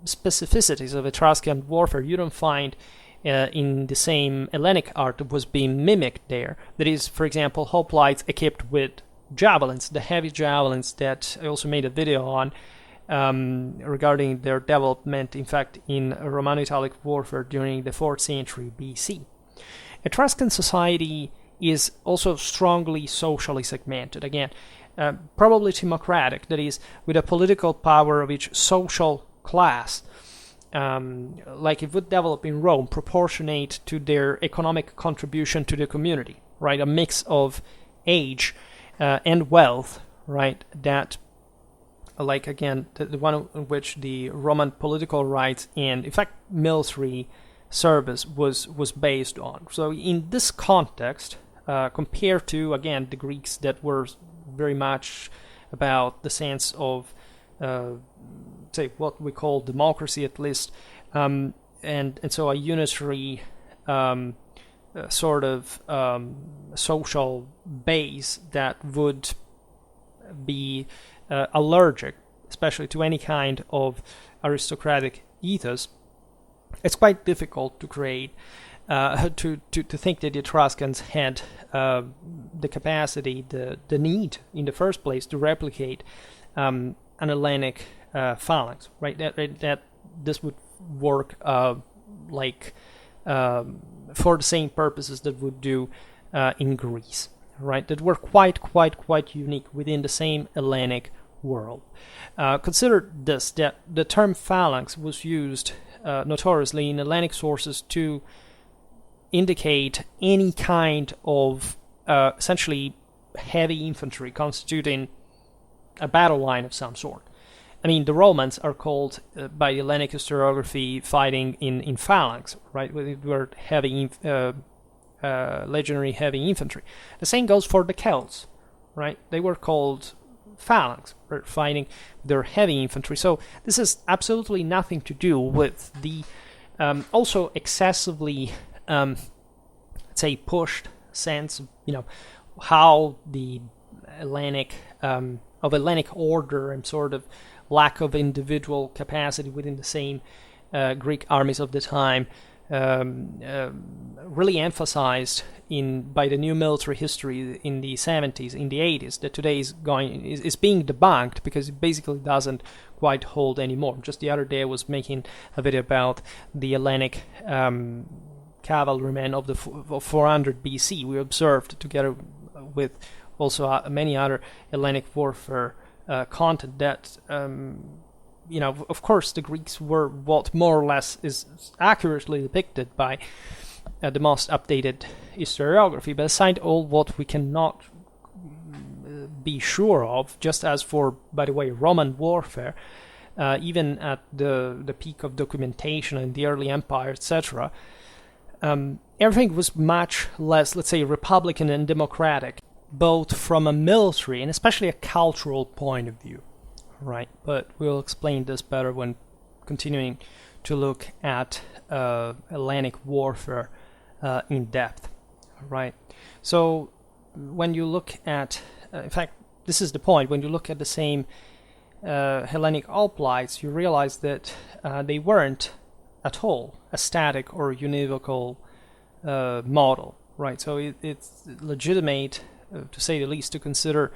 specificities of Etruscan warfare you don't find in the same Hellenic art that was being mimicked there. That is, for example, hoplites equipped with javelins, the heavy javelins that I also made a video on regarding their development, in fact, in Romano-Italic warfare during the 4th century BC. Etruscan society is also strongly socially segmented, again, probably democratic, that is, with a political power of each social class, like it would develop in Rome, proportionate to their economic contribution to the community, right? A mix of age and wealth, right? That, like, again, the one in which the Roman political rights and, in fact, military service was based on. So in this context, compared to, again, the Greeks that were very much about the sense of, say, what we call democracy, at least, and so a unitary sort of social base that would be allergic, especially to any kind of aristocratic ethos. It's quite difficult to create, to think that the Etruscans had the capacity, the need in the first place to replicate an Hellenic phalanx, right? That this would work for the same purposes that would do in Greece, right? That were quite unique within the same Hellenic world. Consider this, that the term phalanx was used notoriously in Hellenic sources to indicate any kind of essentially heavy infantry constituting a battle line of some sort. I mean, the Romans are called by Hellenic historiography fighting in phalanx, right? With the word heavy, legionary heavy infantry. The same goes for the Celts, right? They were called phalanx, fighting their heavy infantry. So this has absolutely nothing to do with the also excessively, let's say, pushed sense of, how the Hellenic order and sort of lack of individual capacity within the same Greek armies of the time really emphasized by the new military history in the 70s, in the 80s, that today is being debunked because it basically doesn't quite hold anymore. Just the other day I was making a video about the Hellenic cavalrymen of 400 BC. We observed, together with also many other Hellenic warfare content, that of course the Greeks were what more or less is accurately depicted by the most updated historiography, but aside all what we cannot be sure of, just as for, by the way, Roman warfare, even at the peak of documentation in the early empire, etc., everything was much less, let's say, republican and democratic, both from a military and especially a cultural point of view, right? But we'll explain this better when continuing to look at Hellenic warfare in depth, right? So when you look at, in fact, this is the point, when you look at the same Hellenic hoplites, you realize that they weren't at all a static or univocal model, right? So it's legitimate, to say the least, to consider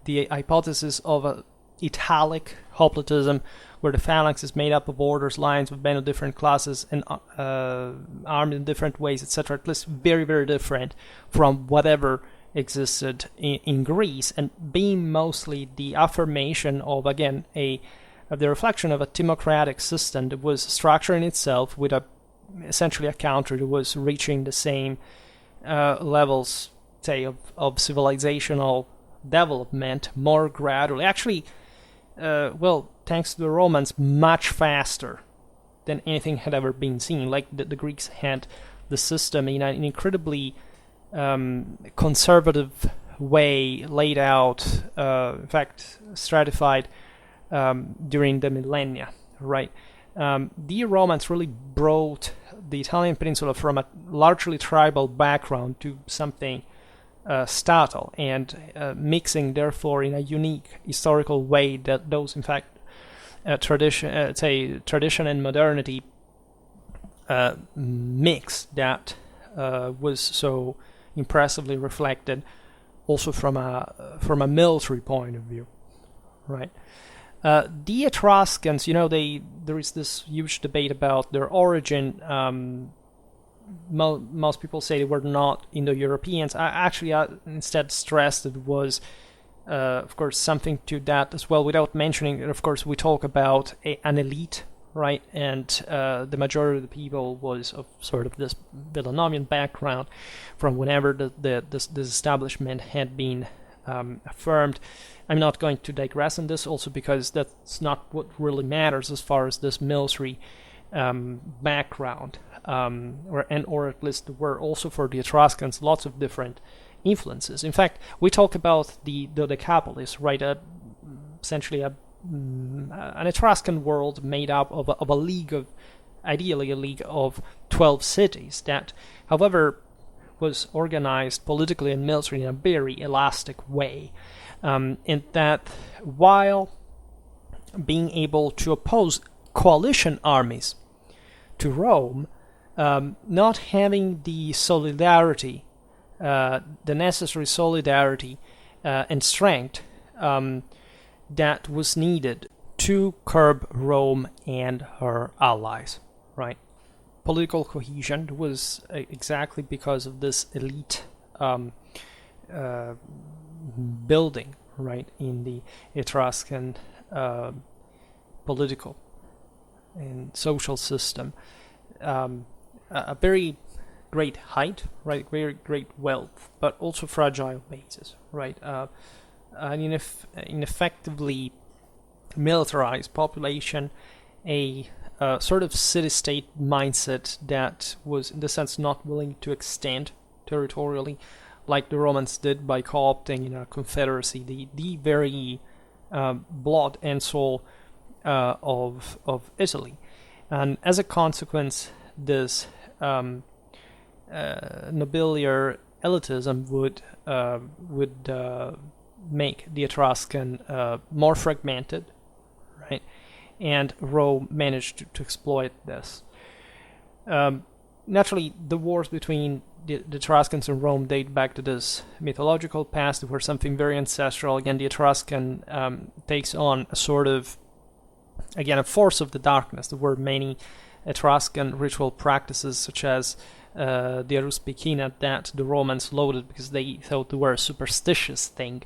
the hypothesis of a italic hoplitism, where the phalanx is made up of orders, lines with men of different classes and armed in different ways, etc. At least very, very different from whatever existed in Greece, and being mostly the affirmation of, again, of the reflection of a democratic system that was structuring itself with essentially a country that was reaching the same levels, say, of civilizational development more gradually. Actually, thanks to the Romans, much faster than anything had ever been seen. Like the Greeks had the system in an incredibly conservative way laid out, in fact, stratified during the millennia, right? The Romans really brought the Italian peninsula from a largely tribal background to something statal, and mixing, therefore, in a unique historical way that those, in fact, tradition and modernity mix that was so impressively reflected also from a military point of view, right? The Etruscans, there is this huge debate about their origin. Most people say they were not Indo-Europeans. I instead stressed that it was, of course, something to that as well, without mentioning that, of course, we talk about an elite, right? And the majority of the people was of sort of this Villanonian background from whenever this establishment had been affirmed. I'm not going to digress on this, also because that's not what really matters as far as this military background, or at least there were also for the Etruscans lots of different influences. In fact, we talk about the Decapolis, right? Essentially an Etruscan world made up of a league of, ideally a league of 12 cities that, however, was organized politically and militarily in a very elastic way, and that while being able to oppose coalition armies to Rome, not having the solidarity, the necessary solidarity and strength that was needed to curb Rome and her allies, right? Political cohesion was exactly because of this elite building, right, in the Etruscan political and social system. A very great height, right, very great wealth, but also fragile bases, right? An ineffectively militarized population, a sort of city-state mindset that was, in the sense, not willing to extend territorially, like the Romans did by co-opting a confederacy, the very blood and soul of Italy. And as a consequence, this nobiliar elitism would make the Etruscan more fragmented, right? And Rome managed to exploit this. Naturally, the wars between the Etruscans and Rome date back to this mythological past. They were something very ancestral. Again, the Etruscan takes on a sort of, again, a force of the darkness. There were many Etruscan ritual practices, such as the Aruspicina, that the Romans loathed because they thought they were a superstitious thing,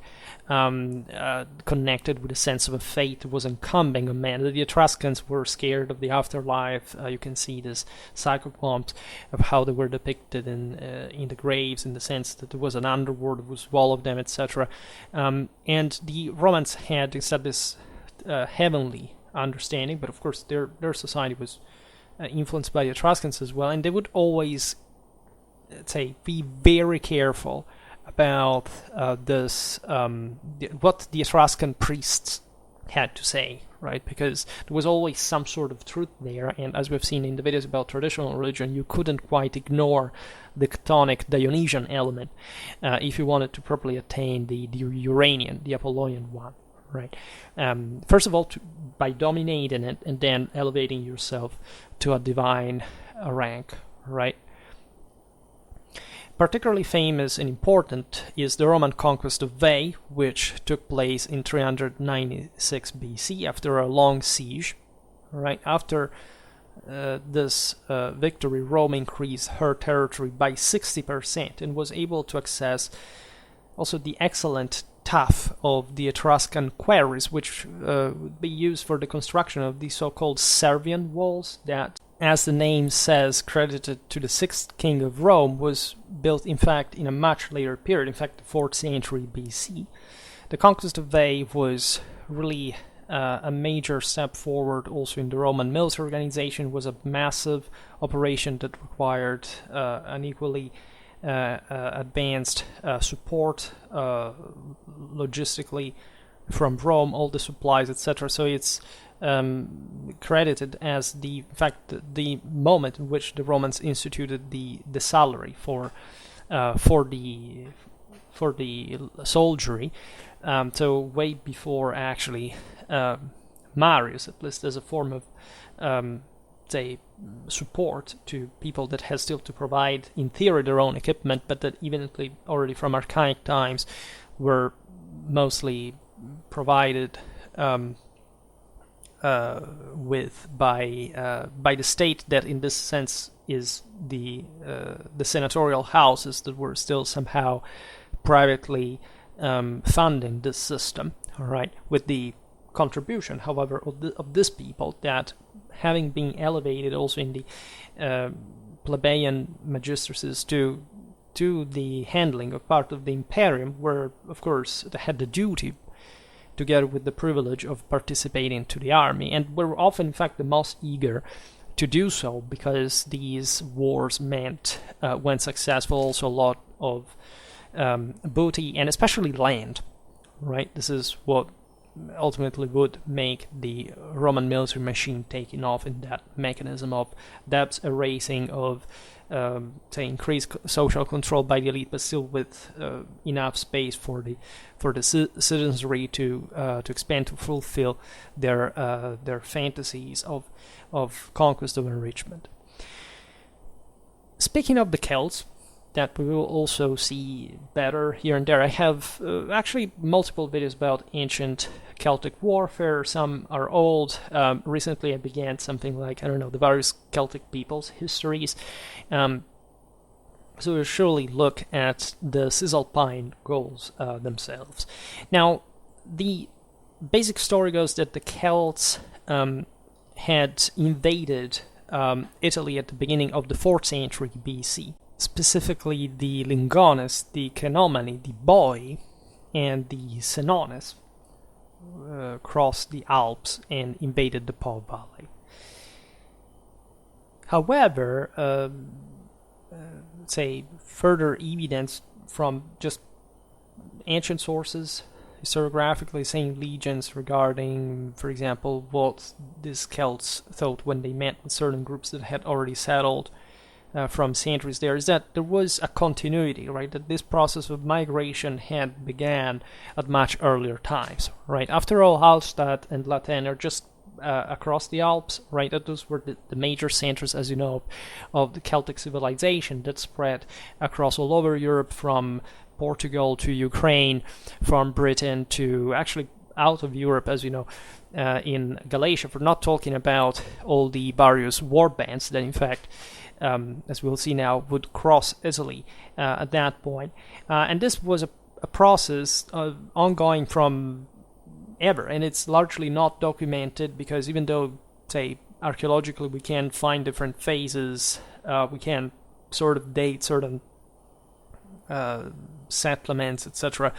connected with a sense of a fate that was incumbing on man. The Etruscans were scared of the afterlife. You can see this cyclopomped of how they were depicted in the graves, in the sense that there was an underworld that would swallow them, etc. And the Romans had instead this heavenly understanding, but of course their society was influenced by the Etruscans as well, and they would always, say, be very careful about what the Etruscan priests had to say, right? Because there was always some sort of truth there, and as we've seen in the videos about traditional religion, you couldn't quite ignore the Chthonic Dionysian element if you wanted to properly attain the Uranian, the Apollonian one, right? First of all, by dominating it, and then elevating yourself to a divine rank, right? Particularly famous and important is the Roman conquest of Veii, which took place in 396 BC after a long siege. Right after this victory, Rome increased her territory by 60% and was able to access also the excellent tuff of the Etruscan quarries, which would be used for the construction of the so-called Servian walls that, as the name says, credited to the 6th king of Rome, was built in fact in a much later period, in fact the 4th century BC. The conquest of Veii was really a major step forward also in the Roman military organization. It was a massive operation that required an equally advanced support logistically from Rome, all the supplies, etc. So it's credited as the moment in which the Romans instituted the salary for the soldiery. So way before actually Marius, at least as a form of say support to people that had still to provide in theory their own equipment, but that evidently already from archaic times were mostly provided with by the state, that in this sense is the senatorial houses that were still somehow privately funding this system, all right, with the contribution, however, of these people that, having been elevated also in the plebeian magistracies to the handling of part of the imperium, were of course they had the duty together with the privilege of participating to the army, and were often in fact the most eager to do so, because these wars meant, when successful, also a lot of booty and especially land, right? This is what ultimately would make the Roman military machine taking off in that mechanism of debt erasing, of say increased social control by the elite, but still with enough space for the citizenry to expand, to fulfill their fantasies of conquest, of enrichment. Speaking of the Celts, that we will also see better here and there. I have actually multiple videos about ancient Celtic warfare. Some are old. Recently I began something like, I don't know, the various Celtic peoples' histories. So we'll surely look at the Cisalpine Gauls themselves. Now, the basic story goes that the Celts had invaded Italy at the beginning of the 4th century BC. Specifically the Lingones, the Cenomani, the Boii, and the Senones crossed the Alps and invaded the Po Valley. However, say further evidence from just ancient sources, historiographically saying legends regarding, for example, what these Celts thought when they met with certain groups that had already settled from centuries there, is that there was a continuity, right? That this process of migration had began at much earlier times, right? After all, Hallstatt and Latin are just across the Alps, right? Those were the major centers, as you know, of the Celtic civilization that spread across all over Europe, from Portugal to Ukraine, from Britain to actually out of Europe, as you know, in Galatia, for not talking about all the various war bands that, in fact, as we'll see now, would cross Italy at that point. And this was a process ongoing from ever, and it's largely not documented because even though, say, archaeologically we can find different phases, we can sort of date certain settlements, etc.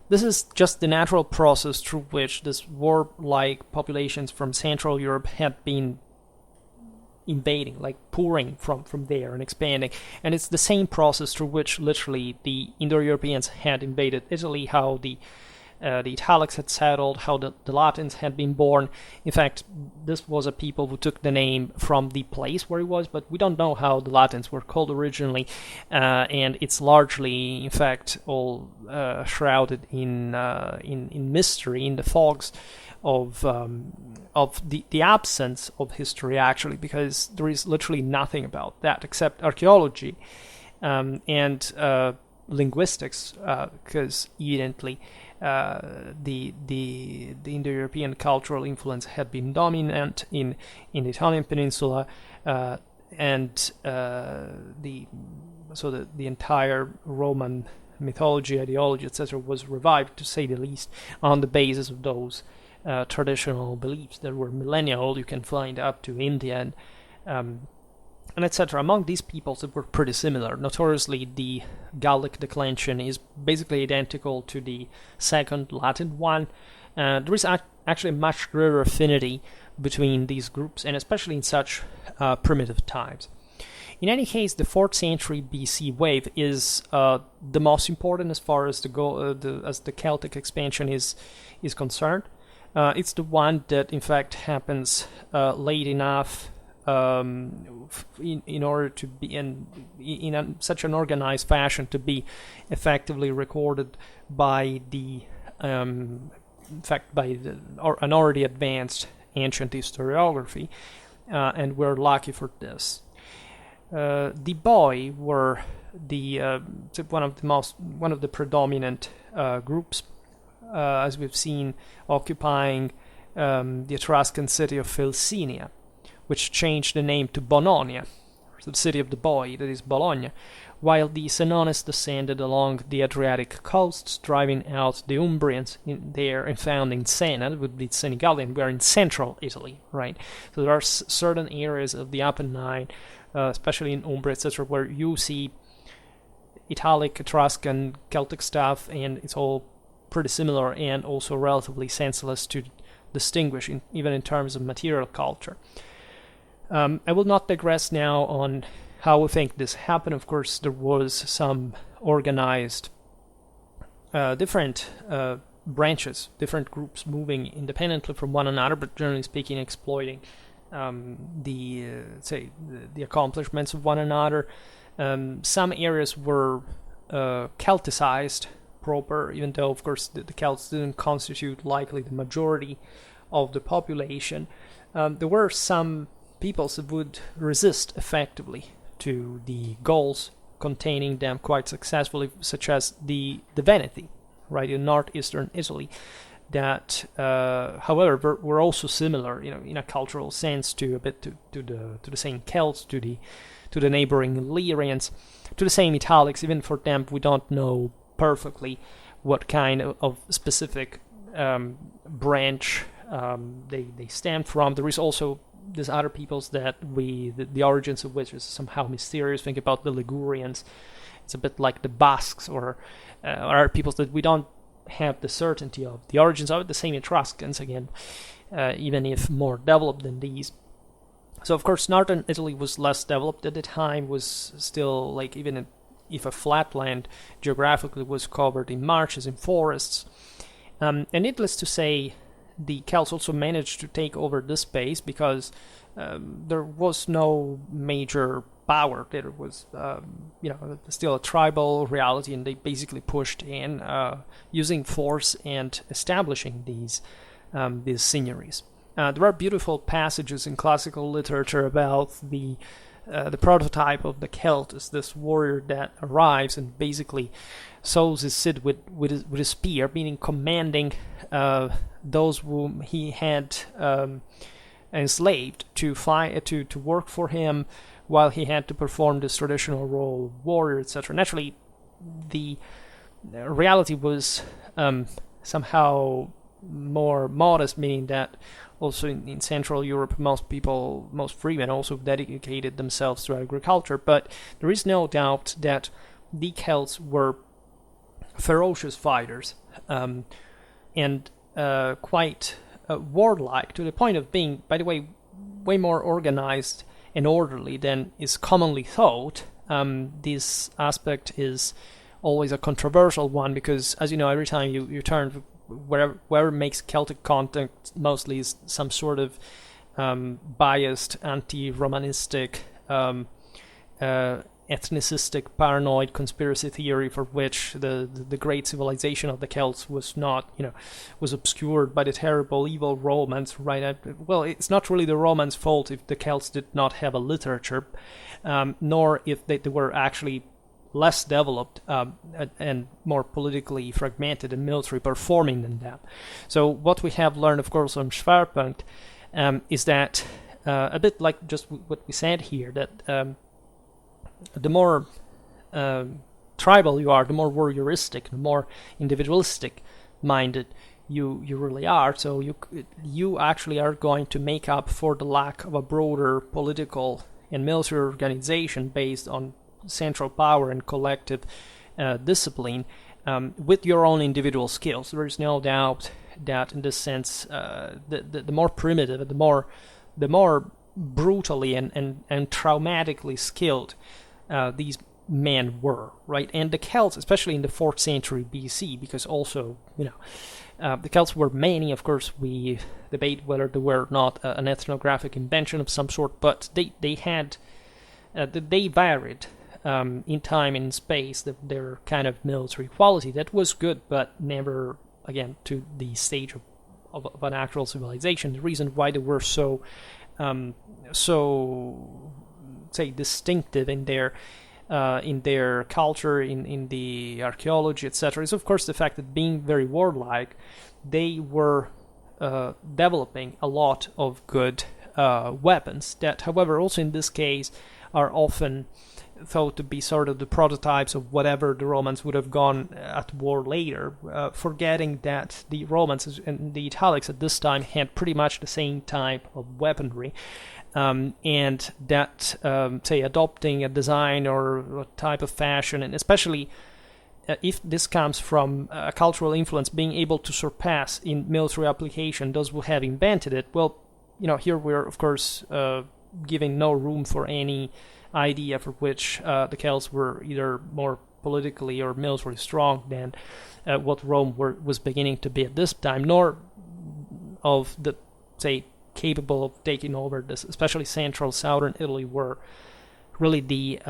This is just the natural process through which this warlike populations from Central Europe had been invading, like pouring from there and expanding. And it's the same process through which literally the Indo-Europeans had invaded Italy, how the Italics had settled, how the Latins had been born. In fact, this was a people who took the name from the place where it was, but we don't know how the Latins were called originally, and it's largely, in fact, all shrouded in mystery, in the fogs of the absence of history, actually, because there is literally nothing about that except archaeology and linguistics, because evidently the Indo-European cultural influence had been dominant in the Italian peninsula, and the entire Roman mythology, ideology, etc., was revived, to say the least, on the basis of those traditional beliefs that were millennia old. You can find up to India and etc. Among these peoples, that were pretty similar. Notoriously, the Gallic declension is basically identical to the second Latin one. There is actually much greater affinity between these groups, and especially in such primitive times. In any case, the 4th century BC wave is the most important as far as the Celtic expansion is concerned. It's the one that, in fact, happens late enough in order to be in such an organized fashion to be effectively recorded by an already advanced ancient historiography, and we're lucky for this. The Boii were one of the predominant groups, as we've seen, occupying the Etruscan city of Felsinia, which changed the name to Bononia, so the city of the Boii, that is Bologna, while the Senones descended along the Adriatic coasts, driving out the Umbrians there and founding Sena, that would be Senigallian. We're in central Italy, right? So there are certain areas of the Apennine, especially in Umbria, etc., where you see Italic, Etruscan, Celtic stuff, and it's all pretty similar and also relatively senseless to distinguish, even in terms of material culture. I will not digress now on how we think this happened. Of course, there was some organized different branches, different groups moving independently from one another, but generally speaking, exploiting the accomplishments of one another. Some areas were Celticized proper, even though, of course, the Celts didn't constitute likely the majority of the population. There were some peoples that would resist effectively to the Gauls containing them quite successfully, such as the Veneti, right, in northeastern Italy, that, however, were also similar, in a cultural sense, to the same Celts, to the neighboring Illyrians, to the same Italics. Even for them, we don't know perfectly what kind of specific branch they stem from. There is also these other peoples that the origins of which is somehow mysterious. Think about the Ligurians. It's a bit like the Basques or other peoples that we don't have the certainty of. The origins of it, the same Etruscans, again, even if more developed than these. So, of course, northern Italy was less developed at the time, was still, like, even if a flatland geographically was covered in marshes and forests. And needless to say, the Celts also managed to take over this space because there was no major power. There was, still a tribal reality, and they basically pushed in using force and establishing these seigneuries. There are beautiful passages in classical literature about the prototype of the Celt as this warrior that arrives and basically Solus sit with his spear, meaning commanding those whom he had enslaved to work for him, while he had to perform this traditional role of warrior, etc. Naturally, the reality was somehow more modest, meaning that also in Central Europe, most freemen also dedicated themselves to agriculture. But there is no doubt that the Celts were ferocious fighters and quite warlike, to the point of being, by the way, way more organized and orderly than is commonly thought. This aspect is always a controversial one, because, as you know, every time you turn wherever makes Celtic content, mostly is some sort of biased, anti-Romanistic, ethnicistic, paranoid conspiracy theory, for which the great civilization of the Celts was not, was obscured by the terrible, evil Romans, right? Well, it's not really the Romans' fault if the Celts did not have a literature, nor if they were actually less developed and more politically fragmented and military performing than them. So what we have learned, of course, from Schwerpunkt is that, a bit like just what we said here, that the more tribal you are, the more warrioristic, the more individualistic minded you really are. So you actually are going to make up for the lack of a broader political and military organization based on central power and collective discipline with your own individual skills. There is no doubt that, in this sense, the more primitive, the more brutally and traumatically skilled these men were, right? And the Celts, especially in the 4th century BC, because also, the Celts were many. Of course, we debate whether they were not an ethnographic invention of some sort, but they varied in time and space, their kind of military quality. That was good, but never, again, to the stage of an actual civilization. The reason why they were so say distinctive in their culture, in the archaeology, etc., is of course the fact that, being very warlike, they were developing a lot of good weapons that, however, also in this case are often thought to be sort of the prototypes of whatever the Romans would have gone at war later, forgetting that the Romans and the Italics at this time had pretty much the same type of weaponry, and that, say, adopting a design or a type of fashion, and especially if this comes from a cultural influence, being able to surpass in military application those who have invented it, well, here we're, of course, giving no room for any idea for which the Celts were either more politically or militarily strong than what Rome was beginning to be at this time, nor of the, say, capable of taking over this, especially central southern Italy, where really the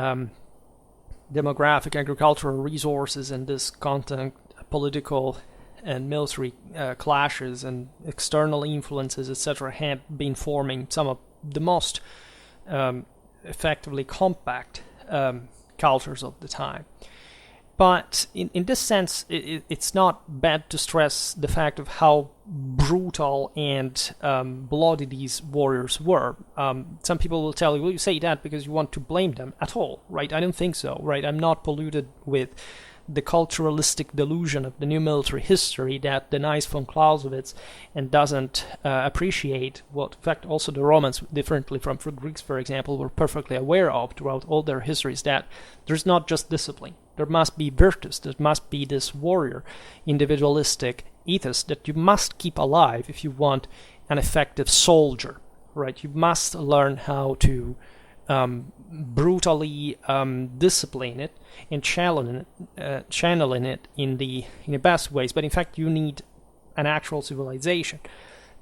demographic, agricultural resources and this constant political and military clashes and external influences, etc., had been forming some of the most effectively compact cultures of the time. But in this sense, it's not bad to stress the fact of how brutal and bloody these warriors were. Some people will tell you, well, you say that because you want to blame them. At all, right? I don't think so, right? I'm not polluted with the culturalistic delusion of the new military history that denies von Clausewitz and doesn't appreciate what, in fact, also the Romans, differently from the Greeks, for example, were perfectly aware of throughout all their histories, that there's not just discipline. There must be virtus. There must be this warrior, individualistic ethos that you must keep alive if you want an effective soldier, right? You must learn how to brutally discipline it and channeling it in the best ways. But in fact, you need an actual civilization,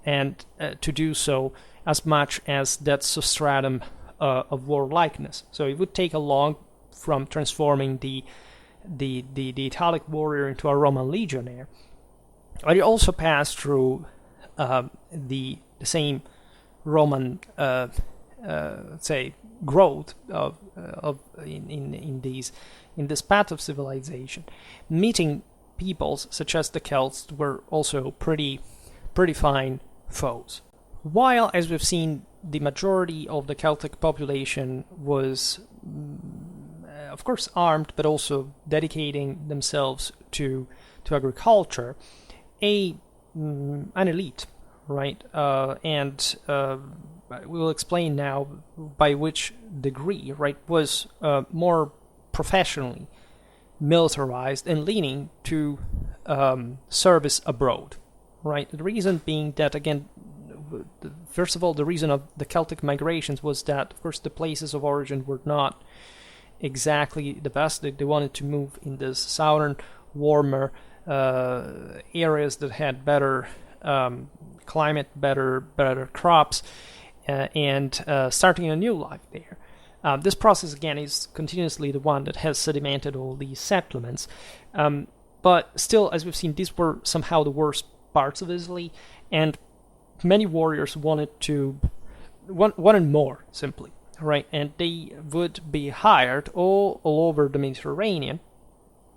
and to do so as much as that substratum of warlikeness. So it would take a long from transforming the Italic warrior into a Roman legionnaire, but it also passed through the same Roman say growth in this path of civilization, meeting peoples such as the Celts were also pretty fine foes. While, as we've seen, the majority of the Celtic population was, of course, armed, but also dedicating themselves to agriculture, an elite, right? And we will explain now by which degree, right, was more professionally militarized and leaning to service abroad, right? The reason being that, again, first of all, the reason of the Celtic migrations was that, of course, the places of origin were not exactly the best. They wanted to move in this southern, warmer areas that had better climate, better crops, and starting a new life there. This process, again, is continuously the one that has sedimented all these settlements. But still, as we've seen, these were somehow the worst parts of Italy, and many warriors wanted more, simply, right? And they would be hired all over the Mediterranean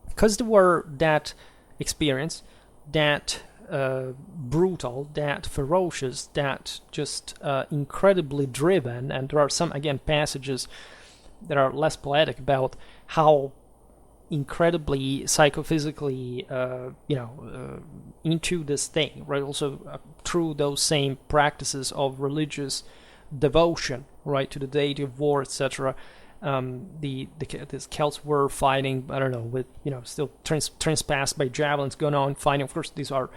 because they were that experienced, that brutal, that ferocious, that just incredibly driven. And there are some, again, passages that are less poetic about how incredibly psychophysically into this thing, right? Also through those same practices of religious devotion, right, to the deity of war, etc. The Celts were fighting, I don't know, with, still transpassed by javelins, going on fighting. Of course, these are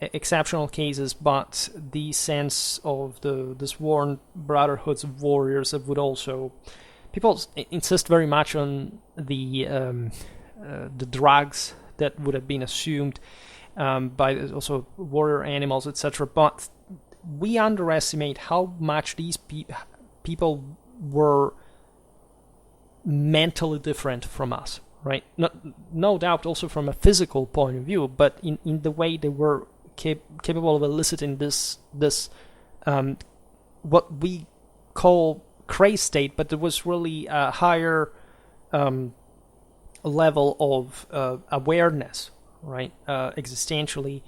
exceptional cases, but the sense of the sworn brotherhoods of warriors that would also, people insist very much on the drugs that would have been assumed by also warrior animals, etc. But we underestimate how much these people were mentally different from us, right? No doubt also from a physical point of view, but in the way they were capable of eliciting this what we call craze state, but there was really a higher level of awareness, right? Existentially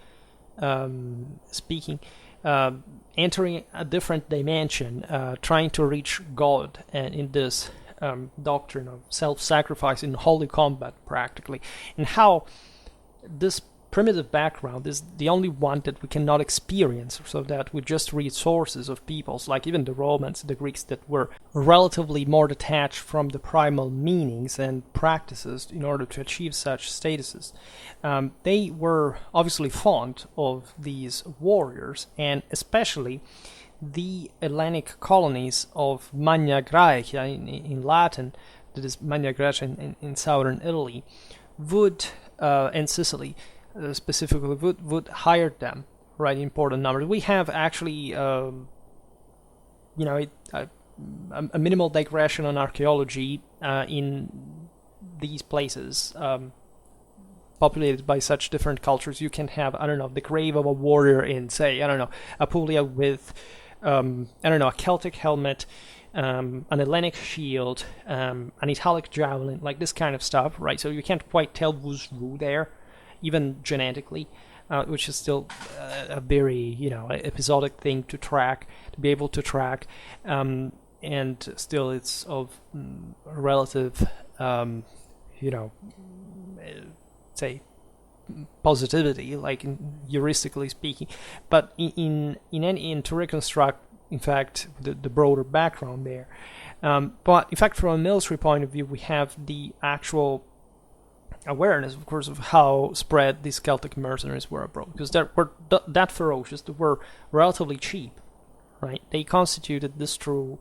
speaking, entering a different dimension, trying to reach God, and in this doctrine of self-sacrifice in holy combat, practically, and how this primitive background is the only one that we cannot experience, so that we just read sources of peoples, like even the Romans, the Greeks, that were relatively more detached from the primal meanings and practices in order to achieve such statuses. They were obviously fond of these warriors, and especially the Hellenic colonies of Magna Graecia in Latin, that is Magna Graecia in southern Italy, would, and Sicily, specifically would hire them, right, in important numbers. We have actually, a minimal digression on archaeology in these places populated by such different cultures. You can have, the grave of a warrior in, say, Apulia with, a Celtic helmet, an Hellenic shield, an Italic javelin, like this kind of stuff, right? So you can't quite tell who's who there, even genetically, which is still a very, episodic thing to be able to track, and still it's of relative, say, positivity, like heuristically speaking. But to reconstruct, in fact, the broader background there. But in fact, from a military point of view, we have the actual awareness, of course, of how spread these Celtic mercenaries were abroad, because they were that ferocious. They were relatively cheap, right? They constituted this true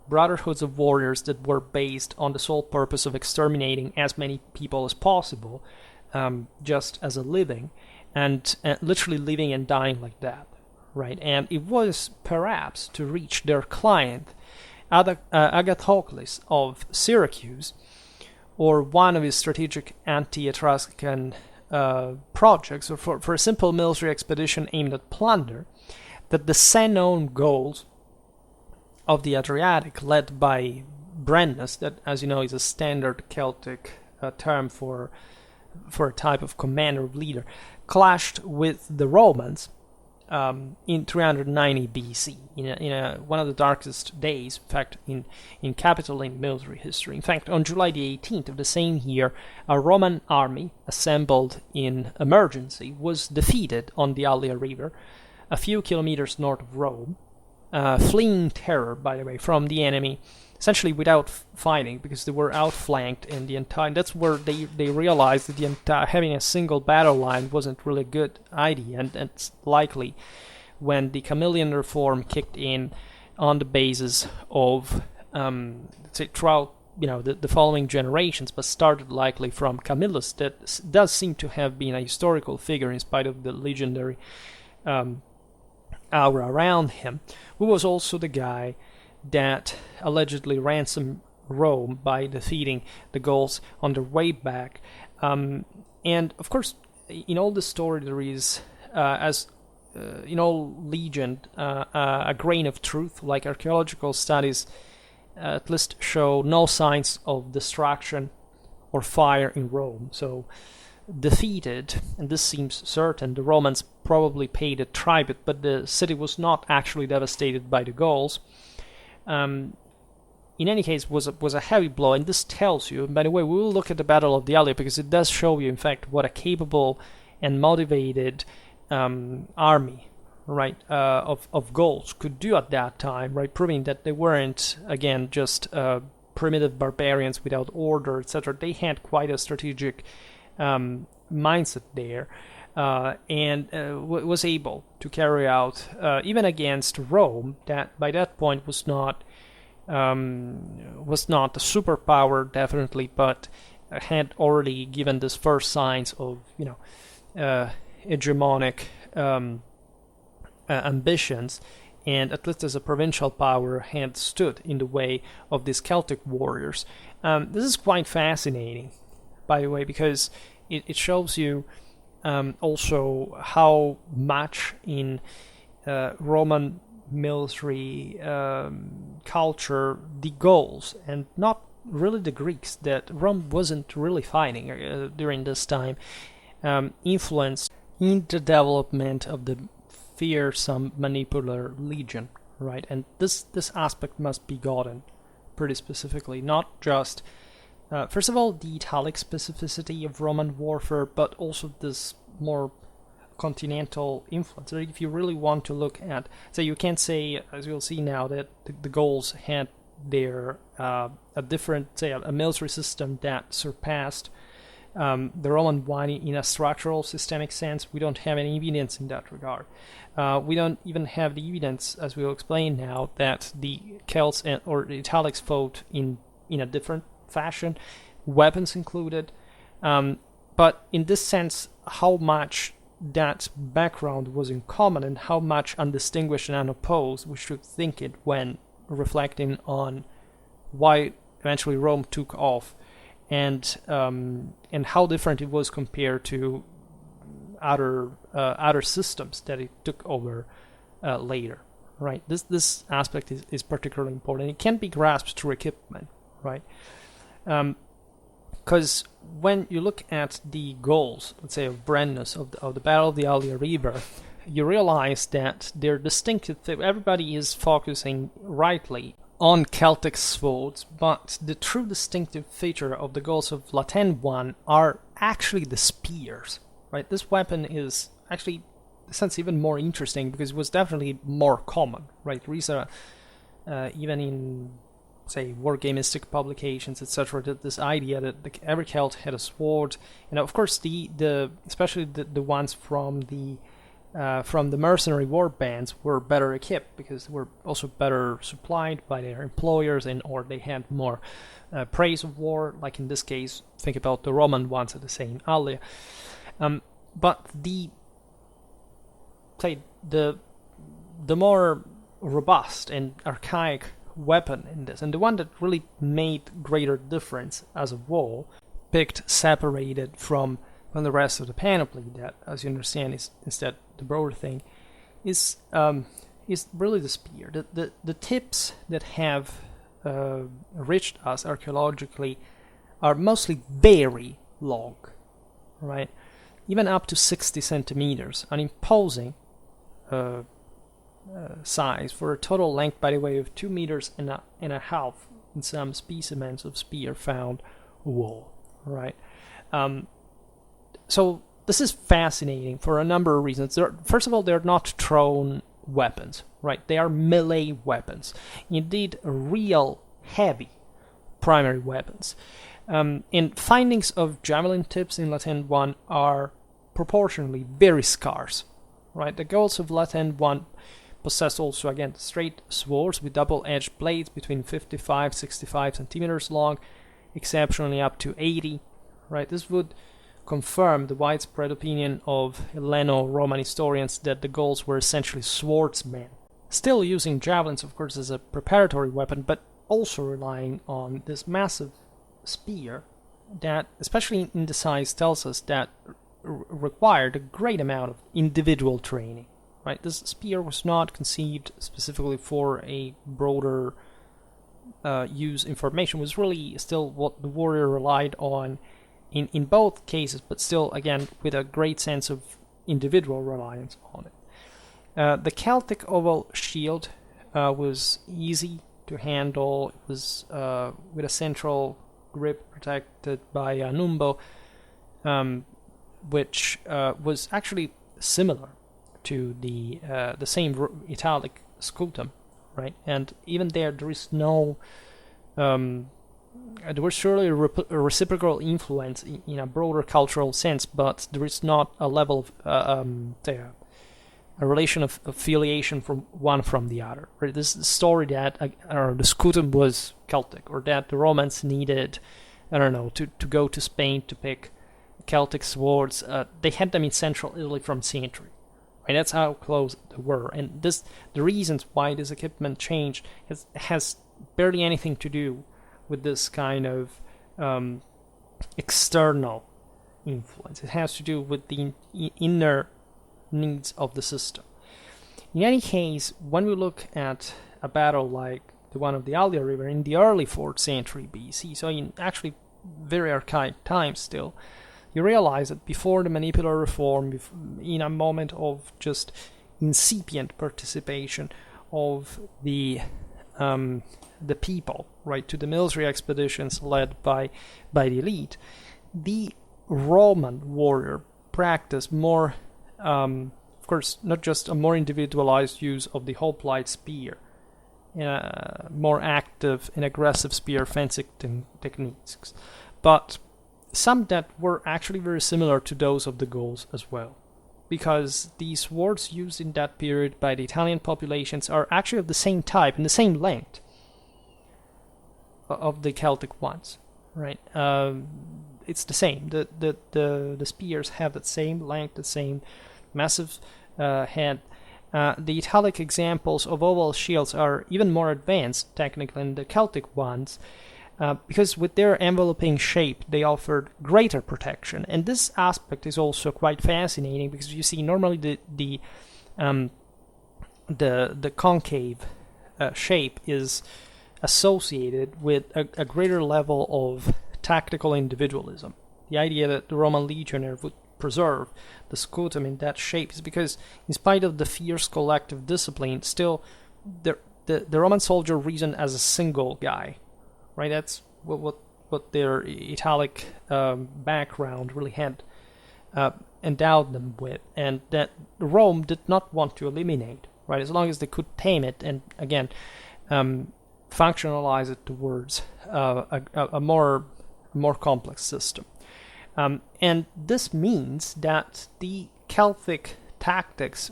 brotherhoods of warriors that were based on the sole purpose of exterminating as many people as possible, just as a living, and literally living and dying like that, right? And it was perhaps to reach their client, Agathocles of Syracuse, or one of his strategic anti-Etruscan projects, or for a simple military expedition aimed at plunder, that the Senoan Gauls of the Adriatic, led by Brennus, that, as you know, is a standard Celtic term for a type of commander or leader, clashed with the Romans in 390 BC, in one of the darkest days, in fact, in capital and military history. In fact, on July the 18th of the same year, a Roman army assembled in emergency was defeated on the Allia River, a few kilometers north of Rome, fleeing terror, by the way, from the enemy, essentially without fighting, because they were outflanked in the entire. That's where they realized that having a single battle line wasn't really a good idea, and it's likely when the Camillian reform kicked in on the basis of throughout the following generations, but started likely from Camillus, that does seem to have been a historical figure in spite of the legendary aura around him, who was also the guy that allegedly ransomed Rome by defeating the Gauls on their way back. And of course, in all the story there is, as in all legend, a grain of truth. Like archaeological studies at least show no signs of destruction or fire in Rome. So defeated, and this seems certain, the Romans probably paid a tribute, but the city was not actually devastated by the Gauls. In any case, was a heavy blow, and this tells you, and by the way, we will look at the Battle of the Allia, because it does show you, in fact, what a capable and motivated army, right, of Gauls could do at that time, right, proving that they weren't, again, just primitive barbarians without order, etc. They had quite a strategic mindset there, and was able to carry out, even against Rome, that by that point was not a superpower, definitely, but had already given this first signs of hegemonic ambitions, and at least as a provincial power had stood in the way of these Celtic warriors. This is quite fascinating, by the way, because it shows you also how much in Roman military culture the Gauls, and not really the Greeks, that Rome wasn't really fighting during this time, influenced in the development of the fearsome manipular legion, right? And this aspect must be gotten pretty specifically, not just first of all, the Italic specificity of Roman warfare, but also this more continental influence. So if you really want to look at, so you can't say, as you'll see now, that the Gauls had their a different, say, a military system that surpassed the Roman one in a structural, systemic sense. We don't have any evidence in that regard. We don't even have the evidence, as we'll explain now, that the Celts or the Italics fought in a different fashion, weapons included. But in this sense, how much that background was in common and how much undistinguished and unopposed we should think it when reflecting on why eventually Rome took off, and how different it was compared to other systems that it took over later. Right. This aspect is particularly important. It can't be grasped through equipment, right? Because when you look at the goals, let's say, of Brennus, of the Battle of the Allia River, you realize that they're distinctive. Everybody is focusing rightly on Celtic swords, but the true distinctive feature of the Gauls of Latin one are actually the spears, right? This weapon is actually, in a sense, even more interesting because it was definitely more common, right? These are even in, say, wargamistic publications, etc., that this idea that every Celt had a sword, and of course especially the ones from the mercenary war bands were better equipped because they were also better supplied by their employers, or they had more praise of war. Like in this case, think about the Roman ones at the same Allia. But the more robust and archaic weapon in this, and the one that really made greater difference as a whole, picked separated from the rest of the panoply, that, as you understand, is instead the broader thing, is really the spear. The tips that have reached us archaeologically are mostly very long, right? Even up to 60 centimeters, an imposing size for a total length, by the way, of 2 meters and a half in some specimens of spear found wall, right? So this is fascinating for a number of reasons. First of all, they're not thrown weapons, right? They are melee weapons. Indeed, real heavy primary weapons. And findings of javelin tips in Latin 1 are proportionally very scarce, right? The Gauls of Latin 1 possess also, again, straight swords with double-edged blades between 55-65 centimeters long, exceptionally up to 80, right? This would confirm the widespread opinion of Helleno-Roman historians that the Gauls were essentially swordsmen, still using javelins, of course, as a preparatory weapon, but also relying on this massive spear that, especially in the size, tells us that required a great amount of individual training, right? This spear was not conceived specifically for a broader use information. It was really still what the warrior relied on in both cases, but still, again, with a great sense of individual reliance on it. The Celtic oval shield was easy to handle. It was with a central grip protected by a numbo, which was actually similar to the same Italic scutum, right? And even there is no there was surely a reciprocal influence in a broader cultural sense, but there is not a level of a relation of affiliation from one from the other. Right? This is the story that the scutum was Celtic, or that the Romans needed, I don't know, to go to Spain to pick Celtic swords. They had them in central Italy from century. Right? That's how close they were. And the reasons why this equipment changed has barely anything to do with this kind of external influence. It has to do with the inner needs of the system. In any case, when we look at a battle like the one of the Allia River in the early 4th century BC, so in actually very archaic times still, you realize that before the manipular reform, in a moment of just incipient participation of the people, right, to the military expeditions led by the elite, the Roman warrior practiced more, of course, not just a more individualized use of the hoplite spear, more active and aggressive spear fencing techniques, but some that were actually very similar to those of the Gauls as well, because the swords used in that period by the Italian populations are actually of the same type and the same length of the Celtic ones, right? It's the same. The spears have the same length, the same massive head. The Italic examples of oval shields are even more advanced technically than the Celtic ones, because with their enveloping shape, they offered greater protection. And this aspect is also quite fascinating, because you see normally the concave shape is associated with a greater level of tactical individualism. The idea that the Roman legionnaire would preserve the scutum in that shape is because, in spite of the fierce collective discipline, still the Roman soldier reasoned as a single guy, right? That's what their Italic background really had endowed them with, and that Rome did not want to eliminate, right? As long as they could tame it and, again, functionalize it towards a more complex system. And this means that the Celtic tactics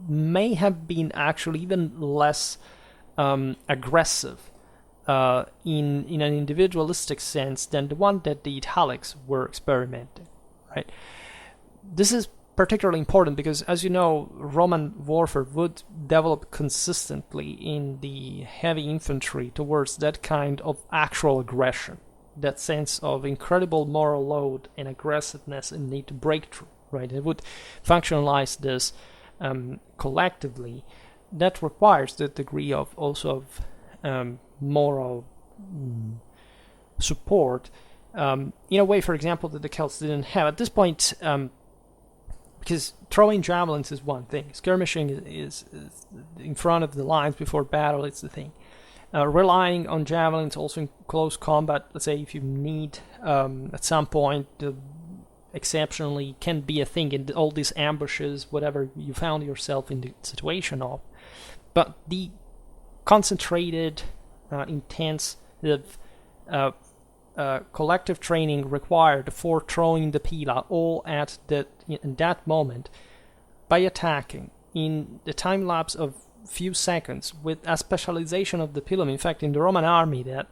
may have been actually even less aggressive in an individualistic sense than the one that the Italics were experimenting, right? This is particularly important because, as you know, Roman warfare would develop consistently in the heavy infantry towards that kind of actual aggression, that sense of incredible moral load and aggressiveness and need to break through, right? It would functionalize this collectively. That requires the degree of also of moral support in a way, for example, that the Celts didn't have. At this point, because throwing javelins is one thing, skirmishing is in front of the lines before battle, it's the thing. Relying on javelins also in close combat, let's say if you need at some point, exceptionally can be a thing in all these ambushes, whatever you found yourself in the situation of. But the concentrated, intense, collective training required for throwing the pila all in that moment by attacking in the time lapse of few seconds with a specialization of the pilum. In fact, in the Roman army that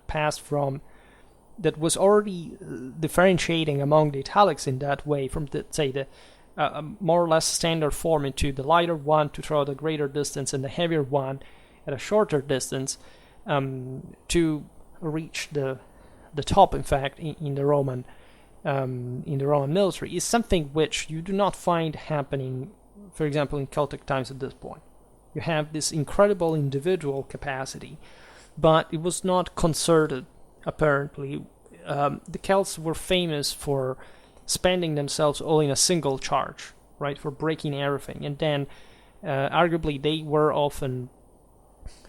was already differentiating among the italics in that way from the more or less standard form into the lighter one to throw at a greater distance and the heavier one at a shorter distance to reach the top, in fact, in the Roman military, is something which you do not find happening, for example, in Celtic times at this point. You have this incredible individual capacity, but it was not concerted, apparently. The Celts were famous for spending themselves all in a single charge, right, for breaking everything. And then, arguably, they were often,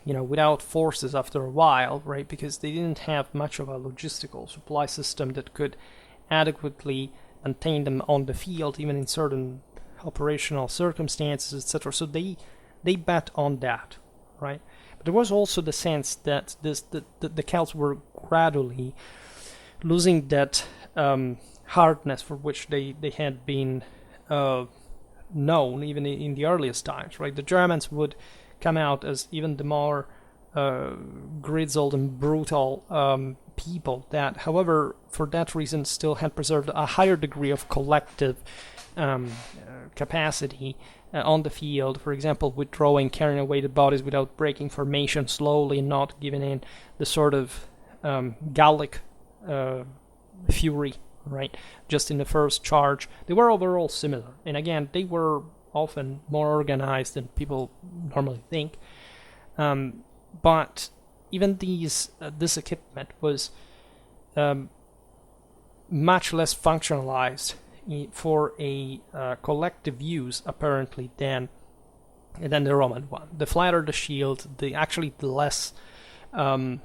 without forces after a while, right, because they didn't have much of a logistical supply system that could adequately maintain them on the field, even in certain operational circumstances, etc. So they bet on that, right? But there was also the sense that the Celts were gradually losing that hardness for which they had been known even in the earliest times, right? The Germans would come out as even the more grizzled and brutal people that, however, for that reason still had preserved a higher degree of collective capacity on the field, for example, withdrawing, carrying away the bodies without breaking formation slowly and not giving in the sort of Gallic fury, right, just in the first charge. They were overall similar, and again, they were often more organized than people normally think. But even this equipment was much less functionalized for a collective use, apparently, than the Roman one. The flatter the shield, the less, let's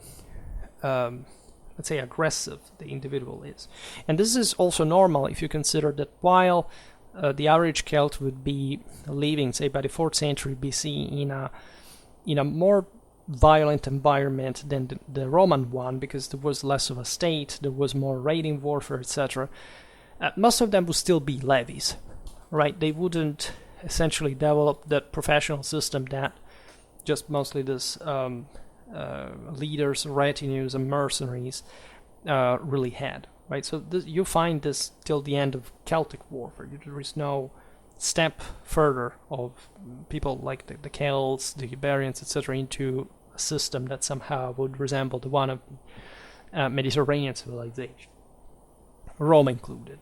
say, aggressive the individual is. And this is also normal if you consider that while the average Celt would be living, say, by the 4th century BC in a more violent environment than the Roman one, because there was less of a state, there was more raiding warfare, etc. Most of them would still be levies, right? They wouldn't essentially develop that professional system that just mostly this leaders, retinues, and mercenaries really had, right? So you find this till the end of Celtic warfare. There is no step further of people like the Celts, the Iberians, etc., into a system that somehow would resemble the one of the Mediterranean civilization, Rome included.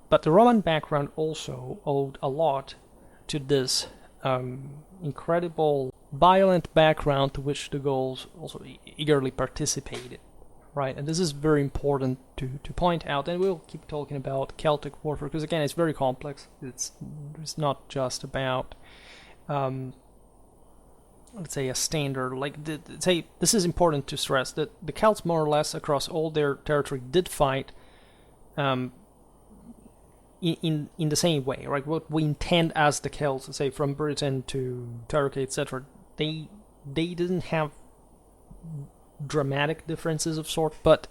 But the Roman background also owed a lot to this incredible violent background to which the Gauls also eagerly participated, right? And this is very important to point out, and we'll keep talking about Celtic warfare, because again, it's very complex. It's not just about, let's say, a standard, this is important to stress, that the Celts more or less across all their territory did fight in the same way, right? What we intend as the Celts, say from Britain to Turkey, etc., they didn't have dramatic differences of sort, but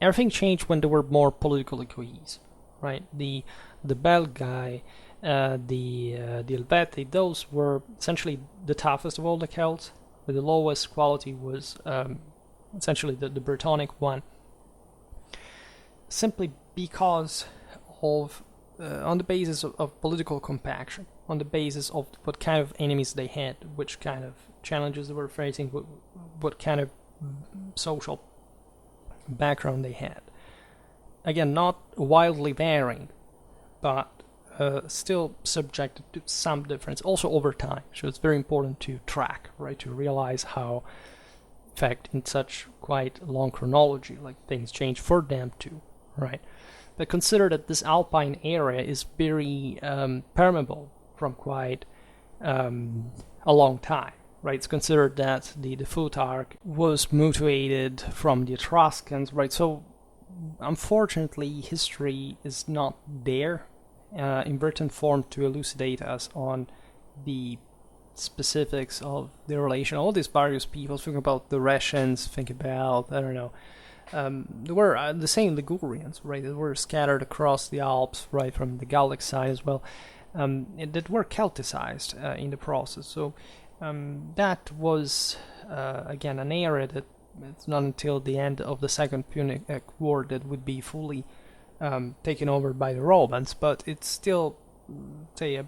everything changed when they were more politically cohesive, right? The Belgae, the Helvetii, those were essentially the toughest of all the Celts, but the lowest quality was essentially the Brittonic one, simply because of on the basis of political compaction, on the basis of what kind of enemies they had, which kind of challenges they were facing, what kind of social background they had. Again, not wildly varying, but still subjected to some difference, also over time. So it's very important to track, right, to realize how fact, in such quite long chronology, like things change for them too, right? But consider that this alpine area is very permeable from quite a long time, right? It's considered that the Futhark was mutated from the Etruscans, right? So unfortunately, history is not there in written form to elucidate us on the specifics of the relation. All these various peoples, think about the Russians, think about, I don't know, there were the same Ligurians, right? That were scattered across the Alps, right, from the Gallic side as well, that were Celticized in the process. So that was, again, an area that it's not until the end of the Second Punic War that would be fully taken over by the Romans, but it's still, say,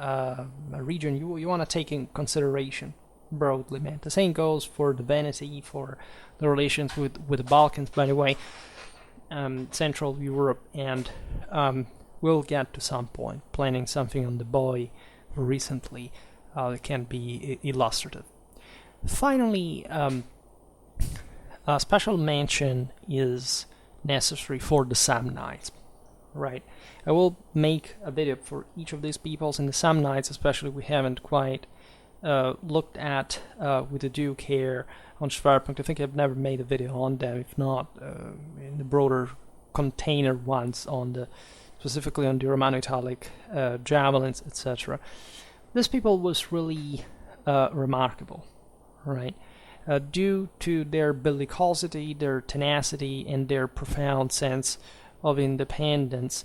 a region you want to take in consideration broadly, man. The same goes for the Veneti, for the relations with the Balkans, by the way, Central Europe, and we'll get to some point planning something on the boy recently that can be illustrative. Finally, a special mention is necessary for the Samnites, right? I will make a video for each of these peoples, and the Samnites especially we haven't quite looked at with the due care on Schwerpunkt. I think I've never made a video on them, if not in the broader container ones on the specifically on the Romano-Italic javelins, etc. This people was really remarkable, right? Due to their bellicosity, their tenacity, and their profound sense of independence,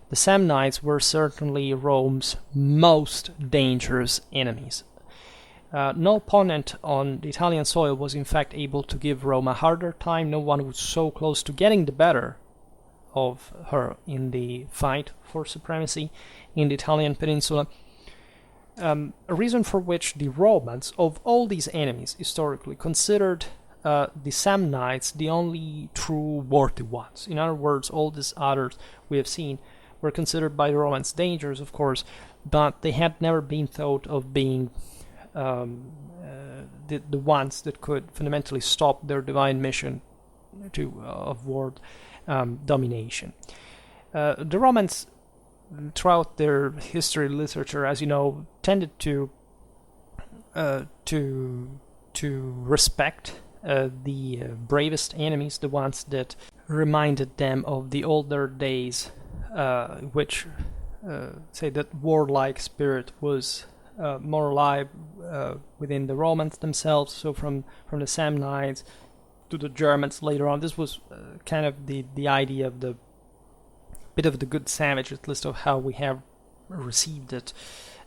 the Samnites were certainly Rome's most dangerous enemies. No opponent on the Italian soil was in fact able to give Rome a harder time. No one was so close to getting the better of her in the fight for supremacy in the Italian peninsula. A reason for which the Romans, of all these enemies historically, considered the Samnites the only true worthy ones. In other words, all these others we have seen were considered by the Romans dangerous, of course, but they had never been thought of being the ones that could fundamentally stop their divine mission of world domination. The Romans, throughout their history literature, as you know, tended to respect the bravest enemies, the ones that reminded them of the older days, which say that warlike spirit was more alive within the Romans themselves. So from the Samnites to the Germans later on, this was kind of the idea of the bit of the good savage, at least of how we have received it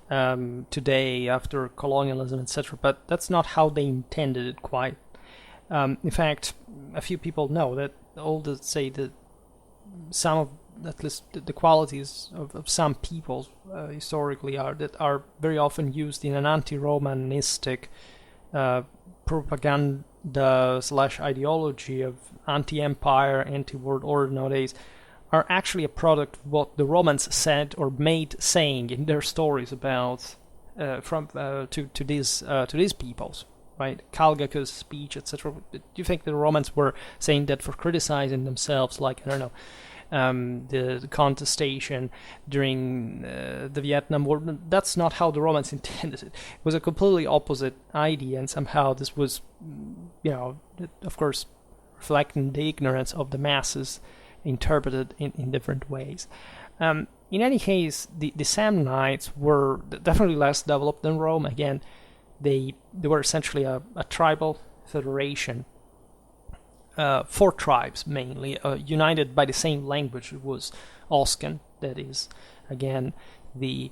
today after colonialism, etc. But that's not how they intended it quite. In fact, a few people know that all the say that some of at least the qualities of some peoples historically are very often used in an anti-Romanistic propaganda / ideology of anti-empire, anti-world order nowadays, are actually a product of what the Romans said or made saying in their stories about to these peoples, right? Calgacus' speech, etc. Do you think the Romans were saying that for criticizing themselves, like, I don't know, the contestation during the Vietnam War? That's not how the Romans intended it. It was a completely opposite idea, and somehow this was, of course, reflecting the ignorance of the masses, interpreted in different ways. In any case, the Samnites were definitely less developed than Rome. Again, they were essentially a tribal federation, 4 tribes mainly, united by the same language. It was Oscan, that is, again, the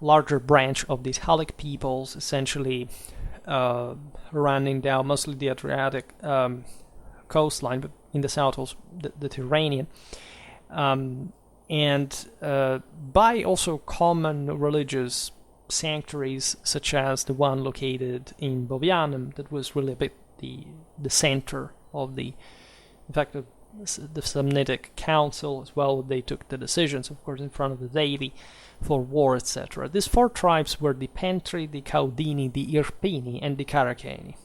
larger branch of the Italic peoples, essentially running down mostly the Adriatic coastline, but in the south also the Mediterranean, and by also common religious sanctuaries, such as the one located in Bovianum, that was really a bit the center of the, in fact, the Samnitic Council as well. They took the decisions, of course, in front of the deity for war, etc. These 4 tribes were the Pentri, the Caudini, the Irpini, and the Caraceni.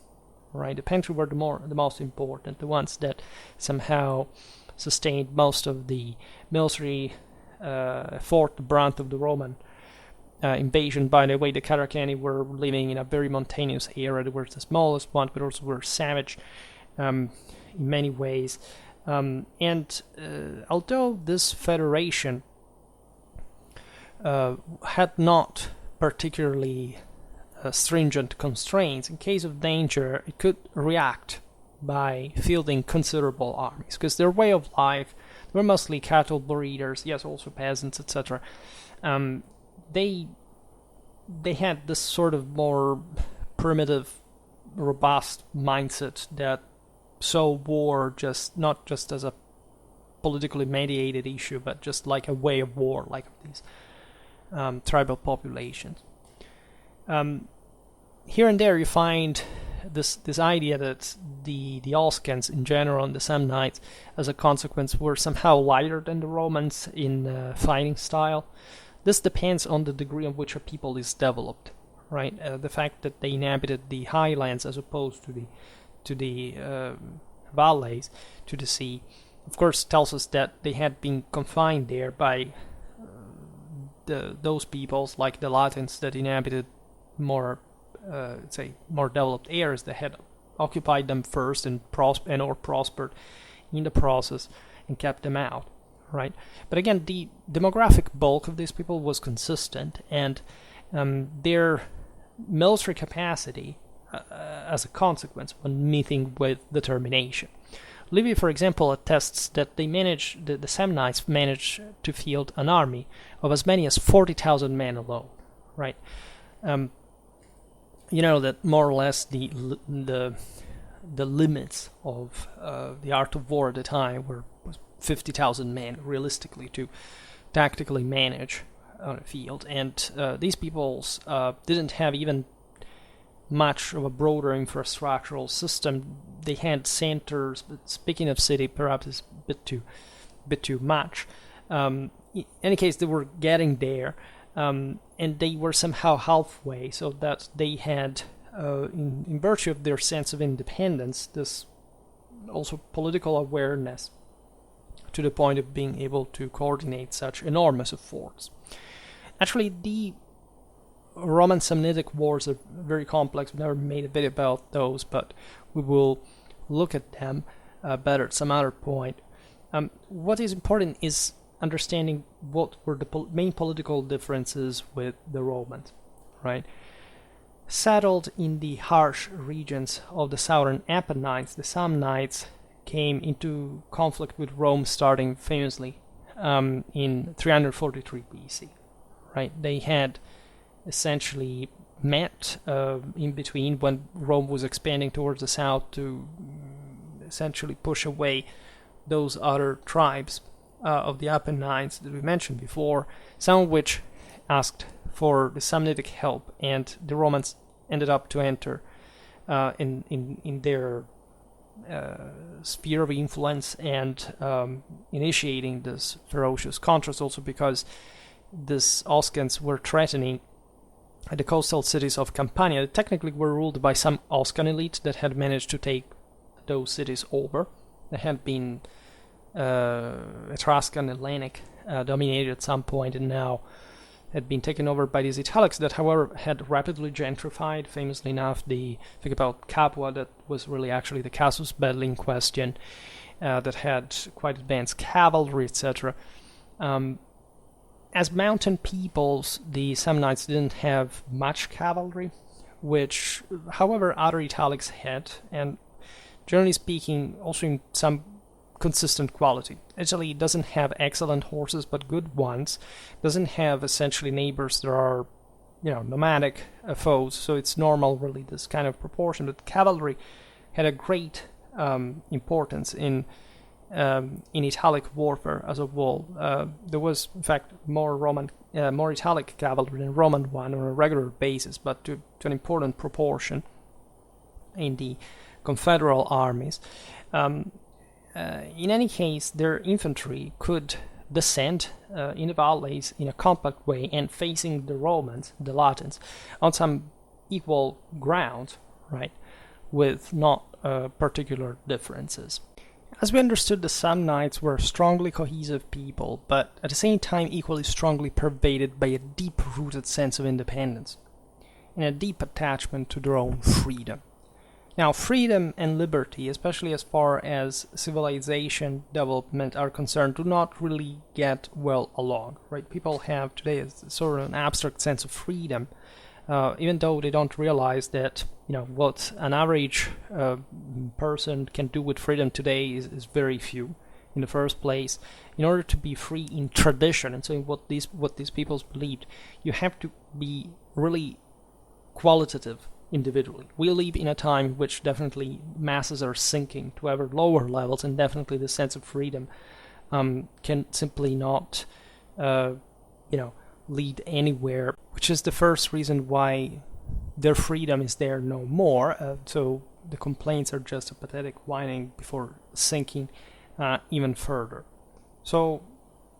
right? The infantry were the most important, the ones that somehow sustained most of the military effort, the brunt of the Roman invasion. By the way, the Caracani were living in a very mountainous area. They were the smallest one, but also were savage in many ways. And although this federation had not particularly stringent constraints, in case of danger, it could react by fielding considerable armies, because their way of life, they were mostly cattle breeders, yes, also peasants, etc. They had this sort of more primitive, robust mindset that saw war not just as a politically mediated issue, but just like a way of war, like these tribal populations. Here and there you find this idea that the Etruscans in general and the Samnites, as a consequence, were somehow lighter than the Romans in fighting style. This depends on the degree in which a people is developed, right? The fact that they inhabited the highlands as opposed to the valleys, to the sea, of course, tells us that they had been confined there by those peoples, like the Latins, that inhabited more, more developed areas, that had occupied them first and or prospered in the process and kept them out, right? But again, the demographic bulk of these people was consistent, and their military capacity, as a consequence, when meeting with determination. Livy, for example, attests that the Samnites managed to field an army of as many as 40,000 men alone, right? You know that more or less the limits of the art of war at the time was 50,000 men, realistically, to tactically manage on a field. And these peoples didn't have even much of a broader infrastructural system. They had centers, but speaking of city, perhaps it's a bit too much. In any case, they were getting there, and they were somehow halfway, so that they had, in virtue of their sense of independence, this also political awareness to the point of being able to coordinate such enormous efforts. Actually, the Roman Samnitic wars are very complex. We've never made a video about those, but we will look at them better at some other point. What is important is understanding what were the main political differences with the Romans, right? Settled in the harsh regions of the southern Apennines, the Samnites came into conflict with Rome starting famously in 343 BC, right? They had essentially met in between when Rome was expanding towards the south to essentially push away those other tribes of the Apennines that we mentioned before, some of which asked for the Samnitic help, and the Romans ended up to enter in their sphere of influence and initiating this ferocious contrast, also because these Etruscans were threatening the coastal cities of Campania, that technically were ruled by some Etruscan elite that had managed to take those cities over. They had been Etruscan, Hellenic, dominated at some point, and now had been taken over by these Italics that, however, had rapidly gentrified. Famously enough, think about Capua, that was really actually the casus belli in question, that had quite advanced cavalry, etc. As mountain peoples, the Samnites didn't have much cavalry, which, however, other Italics had, and generally speaking, also in some consistent quality. Italy doesn't have excellent horses, but good ones. Doesn't have essentially neighbors that are, nomadic foes, so it's normal, really, this kind of proportion. But cavalry had a great importance in Italic warfare as a whole. There was, in fact, more Italic cavalry than Roman one on a regular basis, but to an important proportion in the confederal armies. In any case, their infantry could descend in the valleys in a compact way and facing the Romans, the Latins, on some equal ground, right? with not particular differences. As we understood, the Samnites were a strongly cohesive people, but at the same time equally strongly pervaded by a deep-rooted sense of independence and a deep attachment to their own freedom. Now, freedom and liberty, especially as far as civilization development are concerned, do not really get well along, right? People have today a sort of an abstract sense of freedom, even though they don't realize that, what an average person can do with freedom today is very few. In the first place, in order to be free in tradition, and so in what these peoples believed, you have to be really qualitative individually. We live in a time in which definitely masses are sinking to ever lower levels, and definitely the sense of freedom can simply not, lead anywhere, which is the first reason why their freedom is there no more. So the complaints are just a pathetic whining before sinking even further. So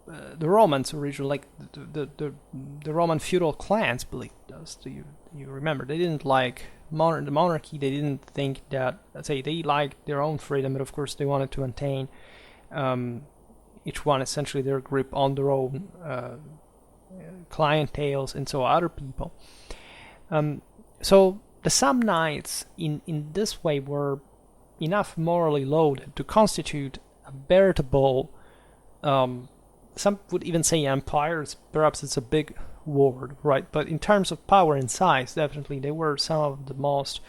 the Romans originally, like the Roman feudal clans believed this. Do you remember? They didn't like the monarchy. They didn't think that, let's say, they liked their own freedom, but of course they wanted to maintain each one essentially their grip on their own clienteles and so other people. So the Samnites in this way were enough morally loaded to constitute a veritable, some would even say empires, perhaps it's a big word, right? But in terms of power and size, definitely they were some of the most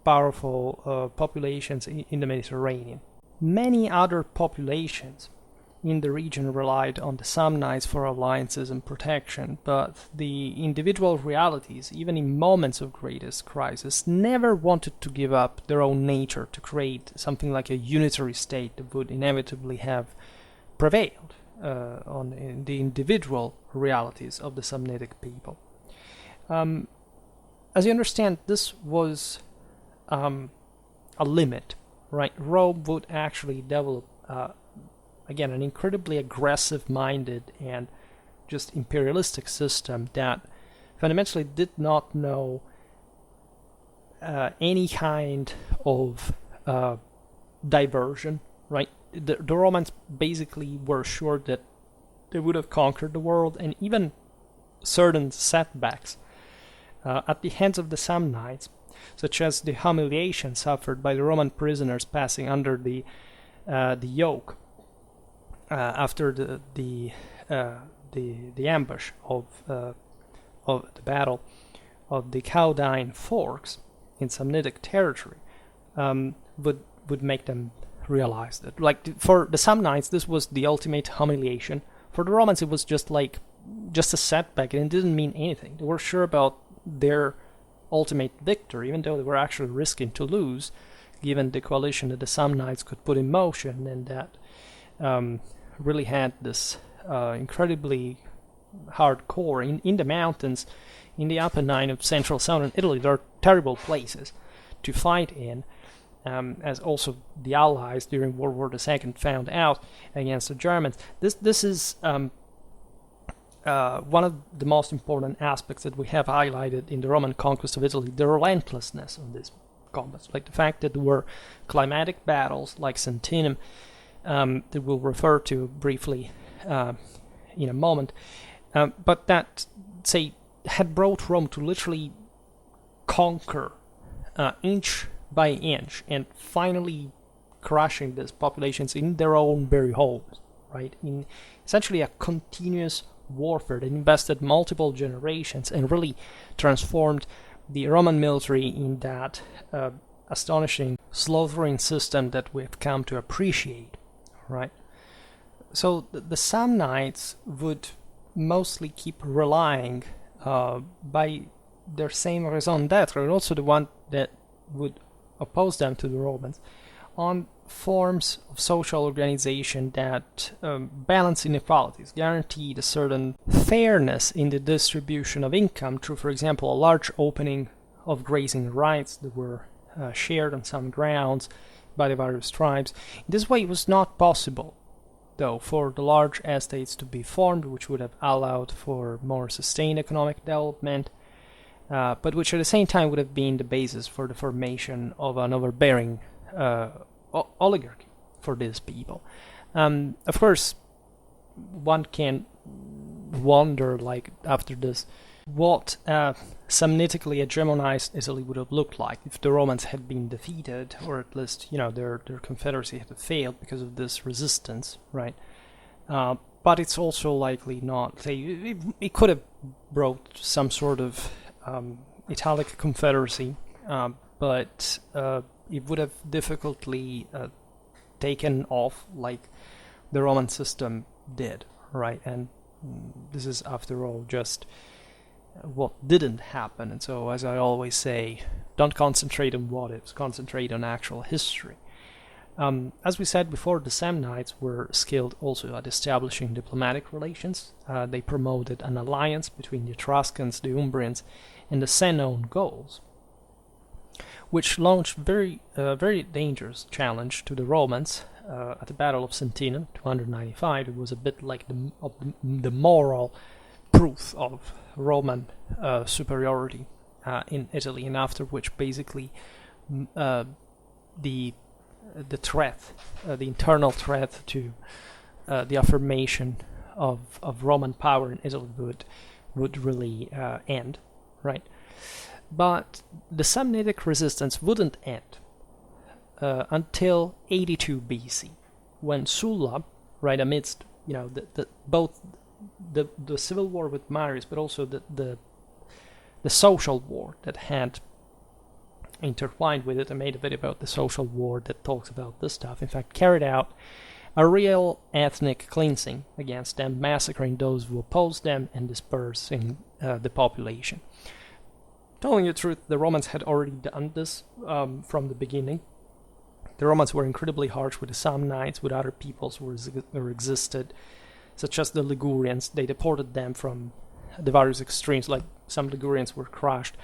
powerful populations in the Mediterranean. Many other populations in the region relied on the Samnites for alliances and protection, but the individual realities, even in moments of greatest crisis, never wanted to give up their own nature to create something like a unitary state that would inevitably have prevailed on the individual realities of the Samnitic people. As you understand, this was a limit, right? Rome would actually develop again, an incredibly aggressive-minded and just imperialistic system that fundamentally did not know any kind of diversion, right? The Romans basically were sure that they would have conquered the world, and even certain setbacks at the hands of the Samnites, such as the humiliation suffered by the Roman prisoners passing under the yoke, after the ambush of the battle of the Caudine Forks in Samnitic territory, would make them realize that, like, for the Samnites, this was the ultimate humiliation. For the Romans, it was just a setback, and it didn't mean anything. They were sure about their ultimate victory, even though they were actually risking to lose, given the coalition that the Samnites could put in motion, and that really had this incredibly hardcore in the mountains, in the Apennine of central southern Italy. There are terrible places to fight in, as also the Allies during World War II found out against the Germans. This is one of the most important aspects that we have highlighted in the Roman conquest of Italy, the relentlessness of these combats, like the fact that there were climatic battles like Sentinum, that we'll refer to briefly in a moment, but that, say, had brought Rome to literally conquer inch by inch, and finally crushing these populations in their own very homes, right? In essentially a continuous warfare that invested multiple generations and really transformed the Roman military in that astonishing slaughtering system that we've come to appreciate, right? So the Samnites would mostly keep relying by their same raison d'etre, and also the one that would oppose them to the Romans, on forms of social organization that balance inequalities, guaranteed a certain fairness in the distribution of income through, for example, a large opening of grazing rights that were shared on some grounds by the various tribes. In this way, it was not possible, though, for the large estates to be formed, which would have allowed for more sustained economic development. but which at the same time would have been the basis for the formation of an overbearing oligarchy for these people. Of course, one can wonder, like, after this, what Samnitically hegemonized Italy would have looked like if the Romans had been defeated, or at least, their confederacy had failed because of this resistance, right? But it's also likely not. It could have brought some sort of Italic confederacy, but it would have difficultly taken off like the Roman system did, right? And this is, after all, just what didn't happen. And so, as I always say, don't concentrate on what ifs, concentrate on actual history. As we said before, the Samnites were skilled also at establishing diplomatic relations. They promoted an alliance between the Etruscans, the Umbrians, and the Senoan Gauls, which launched very dangerous challenge to the Romans at the Battle of Sentinum, 295. It was a bit like the moral proof of Roman superiority in Italy, and after which basically the threat, the internal threat to the affirmation of Roman power in Italy would really end, right? But the Samnitic resistance wouldn't end until 82 BC, when Sulla, right amidst both the civil war with Marius, but also the social war that had intertwined with it. I made a video about the social war that talks about this stuff. In fact, carried out a real ethnic cleansing against them, massacring those who opposed them and dispersing the population. Telling you the truth, the Romans had already done this from the beginning. The Romans were incredibly harsh with the Samnites, with other peoples who existed, such as the Ligurians. They deported them from the various extremes, like some Ligurians were crushed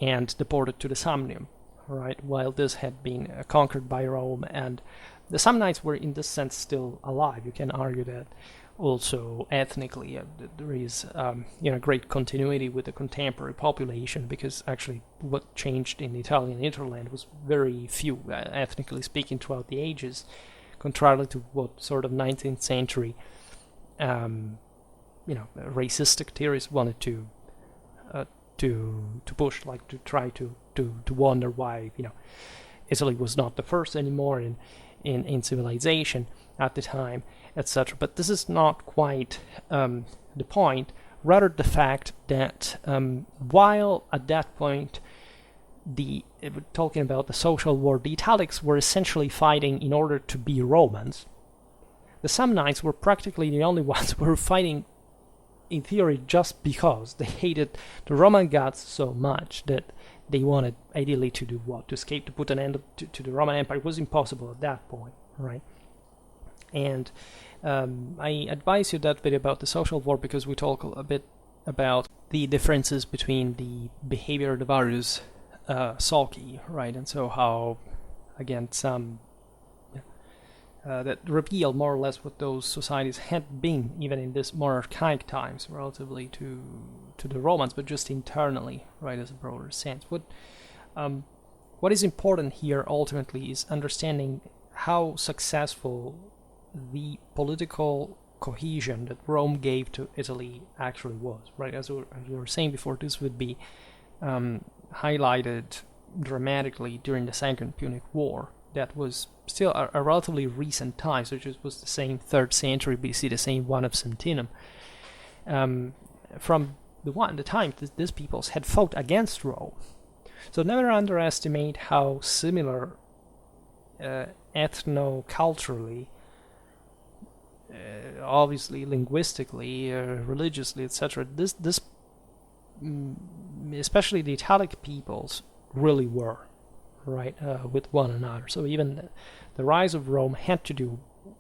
and deported to the Samnium, right, while this had been conquered by Rome, and the Samnites were in this sense still alive. You can argue that also ethnically there is great continuity with the contemporary population, because actually what changed in Italian hinterland was very few, ethnically speaking, throughout the ages, contrary to what sort of 19th century racistic theorists wanted to push, like to try to wonder why Italy was not the first anymore in civilization at the time, etc. But this is not quite the point. Rather, the fact that while at that point talking about the social war, the Italics were essentially fighting in order to be Romans, the Samnites were practically the only ones who were fighting in theory just because they hated the Roman gods so much that they wanted ideally to do what? To escape, to put an end to the Roman Empire. It was impossible at that point, right? And I advise you that video about the social war, because we talk a bit about the differences between the behavior of the various Sulci, right? And so how, again, some that reveal more or less what those societies had been, even in this more archaic times, relatively to the Romans, but just internally, right, as a broader sense. What is important here ultimately is understanding how successful the political cohesion that Rome gave to Italy actually was, right? As we were saying before, this would be highlighted dramatically during the Second Punic War. That was still a relatively recent time, so it was the same 3rd century BC, the same one of Sentinum. From the time that these peoples had fought against Rome. So never underestimate how similar ethno-culturally, obviously linguistically, religiously, etc., this especially the Italic peoples really were, right, with one another. So even the rise of Rome had to do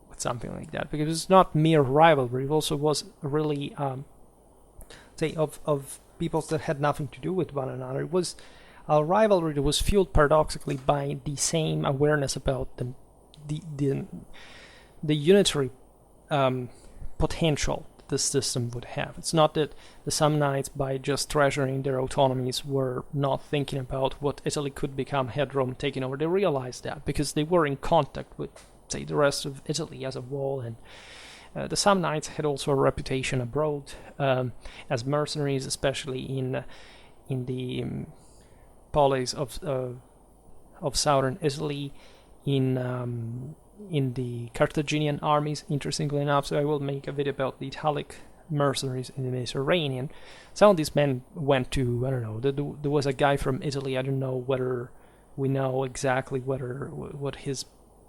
with something like that, because it's not mere rivalry. It also was really, of peoples that had nothing to do with one another. It was a rivalry that was fueled paradoxically by the same awareness about the unitary potential this system would have. It's not that the Samnites, by just treasuring their autonomies, were not thinking about what Italy could become had Rome taken over. They realized that because they were in contact with, say, the rest of Italy as a whole, and the Samnites had also a reputation abroad as mercenaries, especially in the polis of southern Italy, in the Carthaginian armies, interestingly enough. So I will make a video about the Italic mercenaries in the Mediterranean. Some of these men went to, I don't know, there was a guy from Italy, I don't know whether we know exactly what his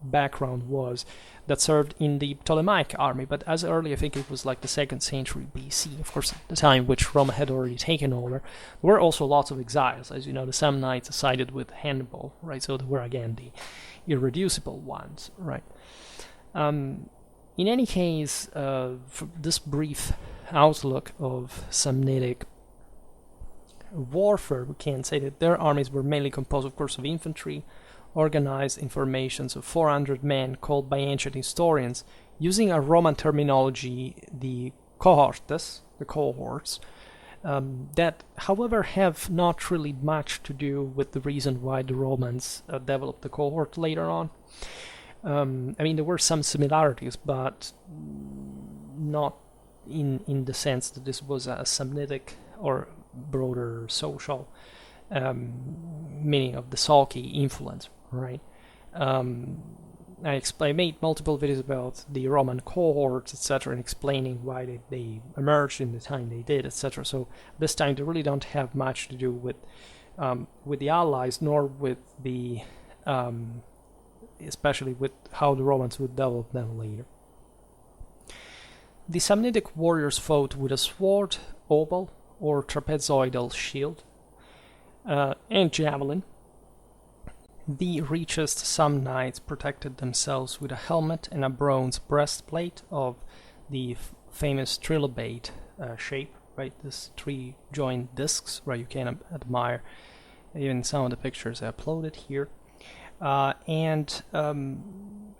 background was, that served in the Ptolemaic army, but as early, I think it was like the 2nd century BC, of course, at the time which Rome had already taken over. There were also lots of exiles. As you know, the Samnites sided with Hannibal, right? So there were, again, the irreducible ones, right? In any case, for this brief outlook of Samnitic warfare, we can say that their armies were mainly composed, of course, of infantry, organized in formations of 400 men, called by ancient historians, using a Roman terminology, the cohortes, the cohorts, that, however, have not really much to do with the reason why the Romans developed the cohort later on. I mean, there were some similarities, but not in the sense that this was a Samnitic or broader social meaning of the Salci influence, right? I made multiple videos about the Roman cohorts, etc., and explaining why they emerged in the time they did, etc. So this time they really don't have much to do with the allies, nor with the especially with how the Romans would develop them later. The Samnitic warriors fought with a sword, oval, or trapezoidal shield, and javelin. The richest Samnites protected themselves with a helmet and a bronze breastplate of the famous trilobate shape, right? This 3-joined discs, right? You can admire even some of the pictures I uploaded here. Again,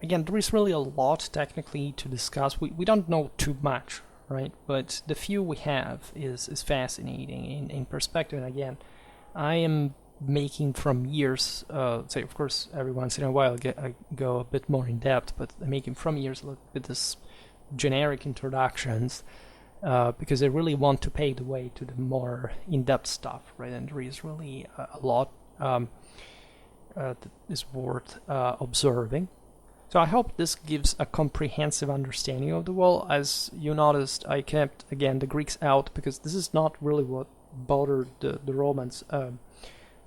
there is really a lot technically to discuss. We don't know too much, right? But the few we have is fascinating in perspective. And again, I am making from years, say, of course, every once in a while I go a bit more in depth, but I'm making from years look at this generic introductions because I really want to pave the way to the more in-depth stuff, right? And there is really a lot that is worth observing. So I hope this gives a comprehensive understanding of the world. As you noticed, I kept, again, the Greeks out because this is not really what bothered the Romans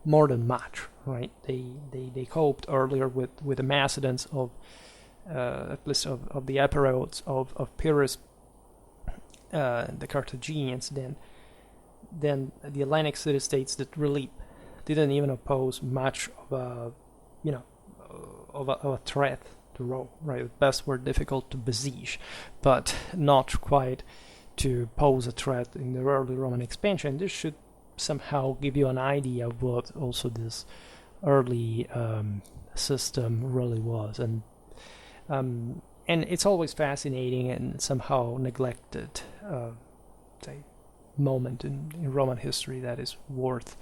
more than much, right? They coped earlier with the Macedons of at least of the Epirotes of Pyrrhus, the Carthaginians, then the Hellenic city-states that really didn't even oppose much of a threat to Rome, right? At best were difficult to besiege, but not quite to pose a threat in the early Roman expansion. This should somehow give you an idea of what also this early system really was, and it's always fascinating and somehow neglected say moment in Roman history that is worth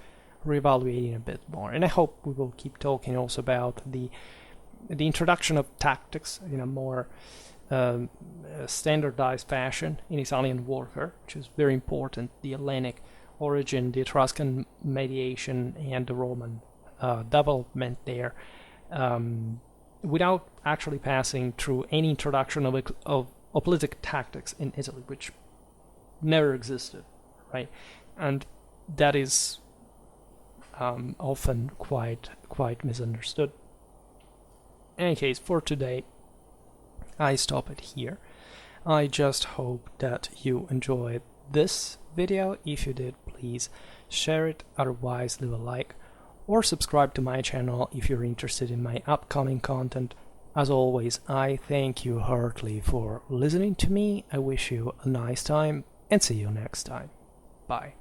reevaluating a bit more. And I hope we will keep talking also about the introduction of tactics in a more standardized fashion in Italian warfare, which is very important. The Hellenic origin, the Etruscan mediation, and the Roman development there, without actually passing through any introduction of politic tactics in Italy, which never existed, right? And that is often quite misunderstood. In any case, for today, I stop it here. I just hope that you enjoyed this video. If you did, please share it, otherwise leave a like or subscribe to my channel if you're interested in my upcoming content. As always, I thank you heartily for listening to me. I wish you a nice time and see you next time. Bye.